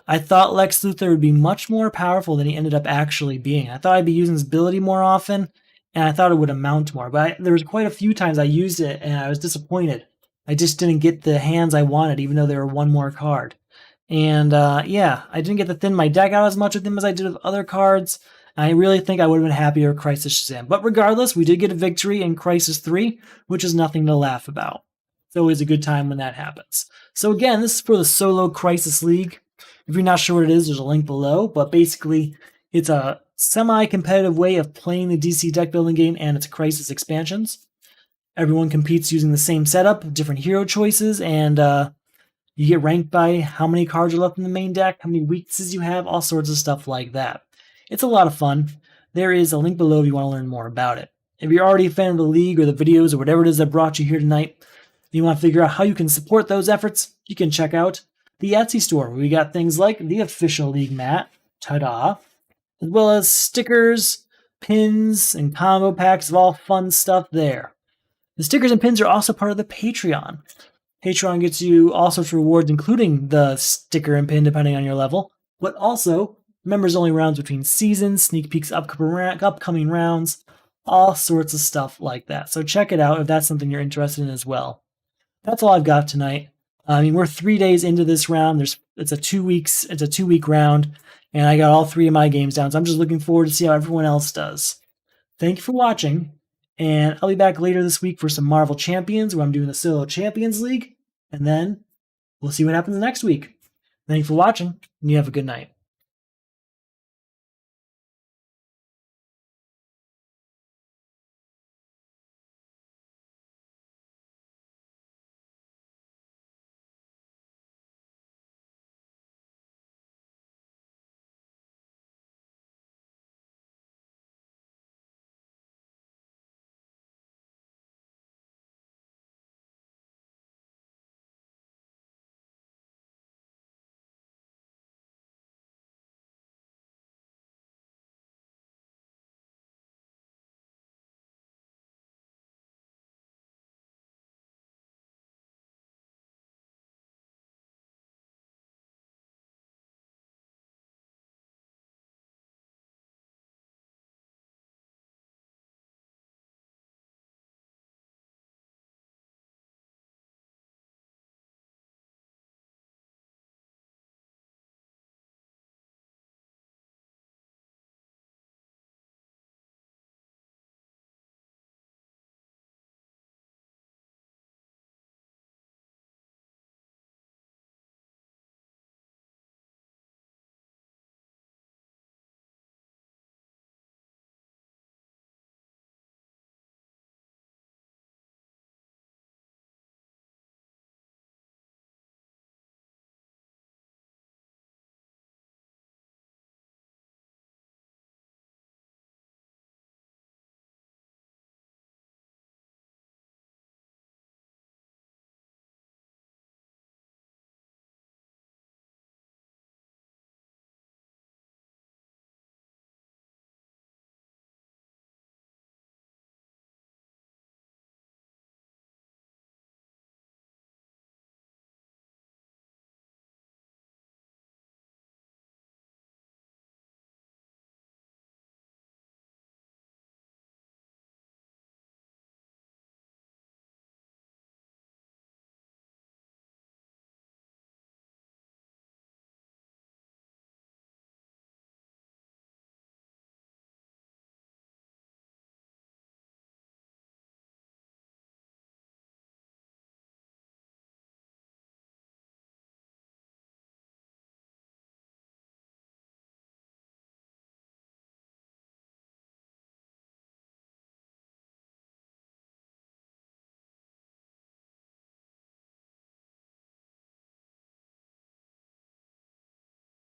I thought Lex Luthor would be much more powerful than he ended up actually being. I thought I'd be using his ability more often, and I thought it would amount more. But there was quite a few times I used it, and I was disappointed. I just didn't get the hands I wanted, even though they were 1 more card. And yeah, I didn't get to thin my deck out as much with him as I did with other cards. I really think I would have been happier with Crisis Shazam. But regardless, we did get a victory in Crisis 3, which is nothing to laugh about. It's always a good time when that happens. So again, this is for the Solo Crisis League. If you're not sure what it is, there's a link below. But basically, it's a semi-competitive way of playing the DC deck building game and its Crisis expansions. Everyone competes using the same setup, different hero choices, and you get ranked by how many cards are left in the main deck, how many weaknesses you have, all sorts of stuff like that. It's a lot of fun. There is a link below if you want to learn more about it. If you're already a fan of the league or the videos or whatever it is that brought you here tonight, and you want to figure out how you can support those efforts, you can check out the Etsy store, where we got things like the official league mat, ta-da, as well as stickers, pins, and combo packs of all fun stuff there. The stickers and pins are also part of the Patreon. Patreon gets you all sorts of rewards, including the sticker and pin, depending on your level, but also members-only rounds between seasons, sneak peeks upcoming rounds, all sorts of stuff like that. So check it out if that's something you're interested in as well. That's all I've got tonight. I mean, we're 3 days into this round. It's a 2-week round, and I got all 3 of my games down. So I'm just looking forward to see how everyone else does. Thank you for watching, and I'll be back later this week for some Marvel Champions, where I'm doing the Solo Champions League, and then we'll see what happens next week. Thank you for watching, and you have a good night.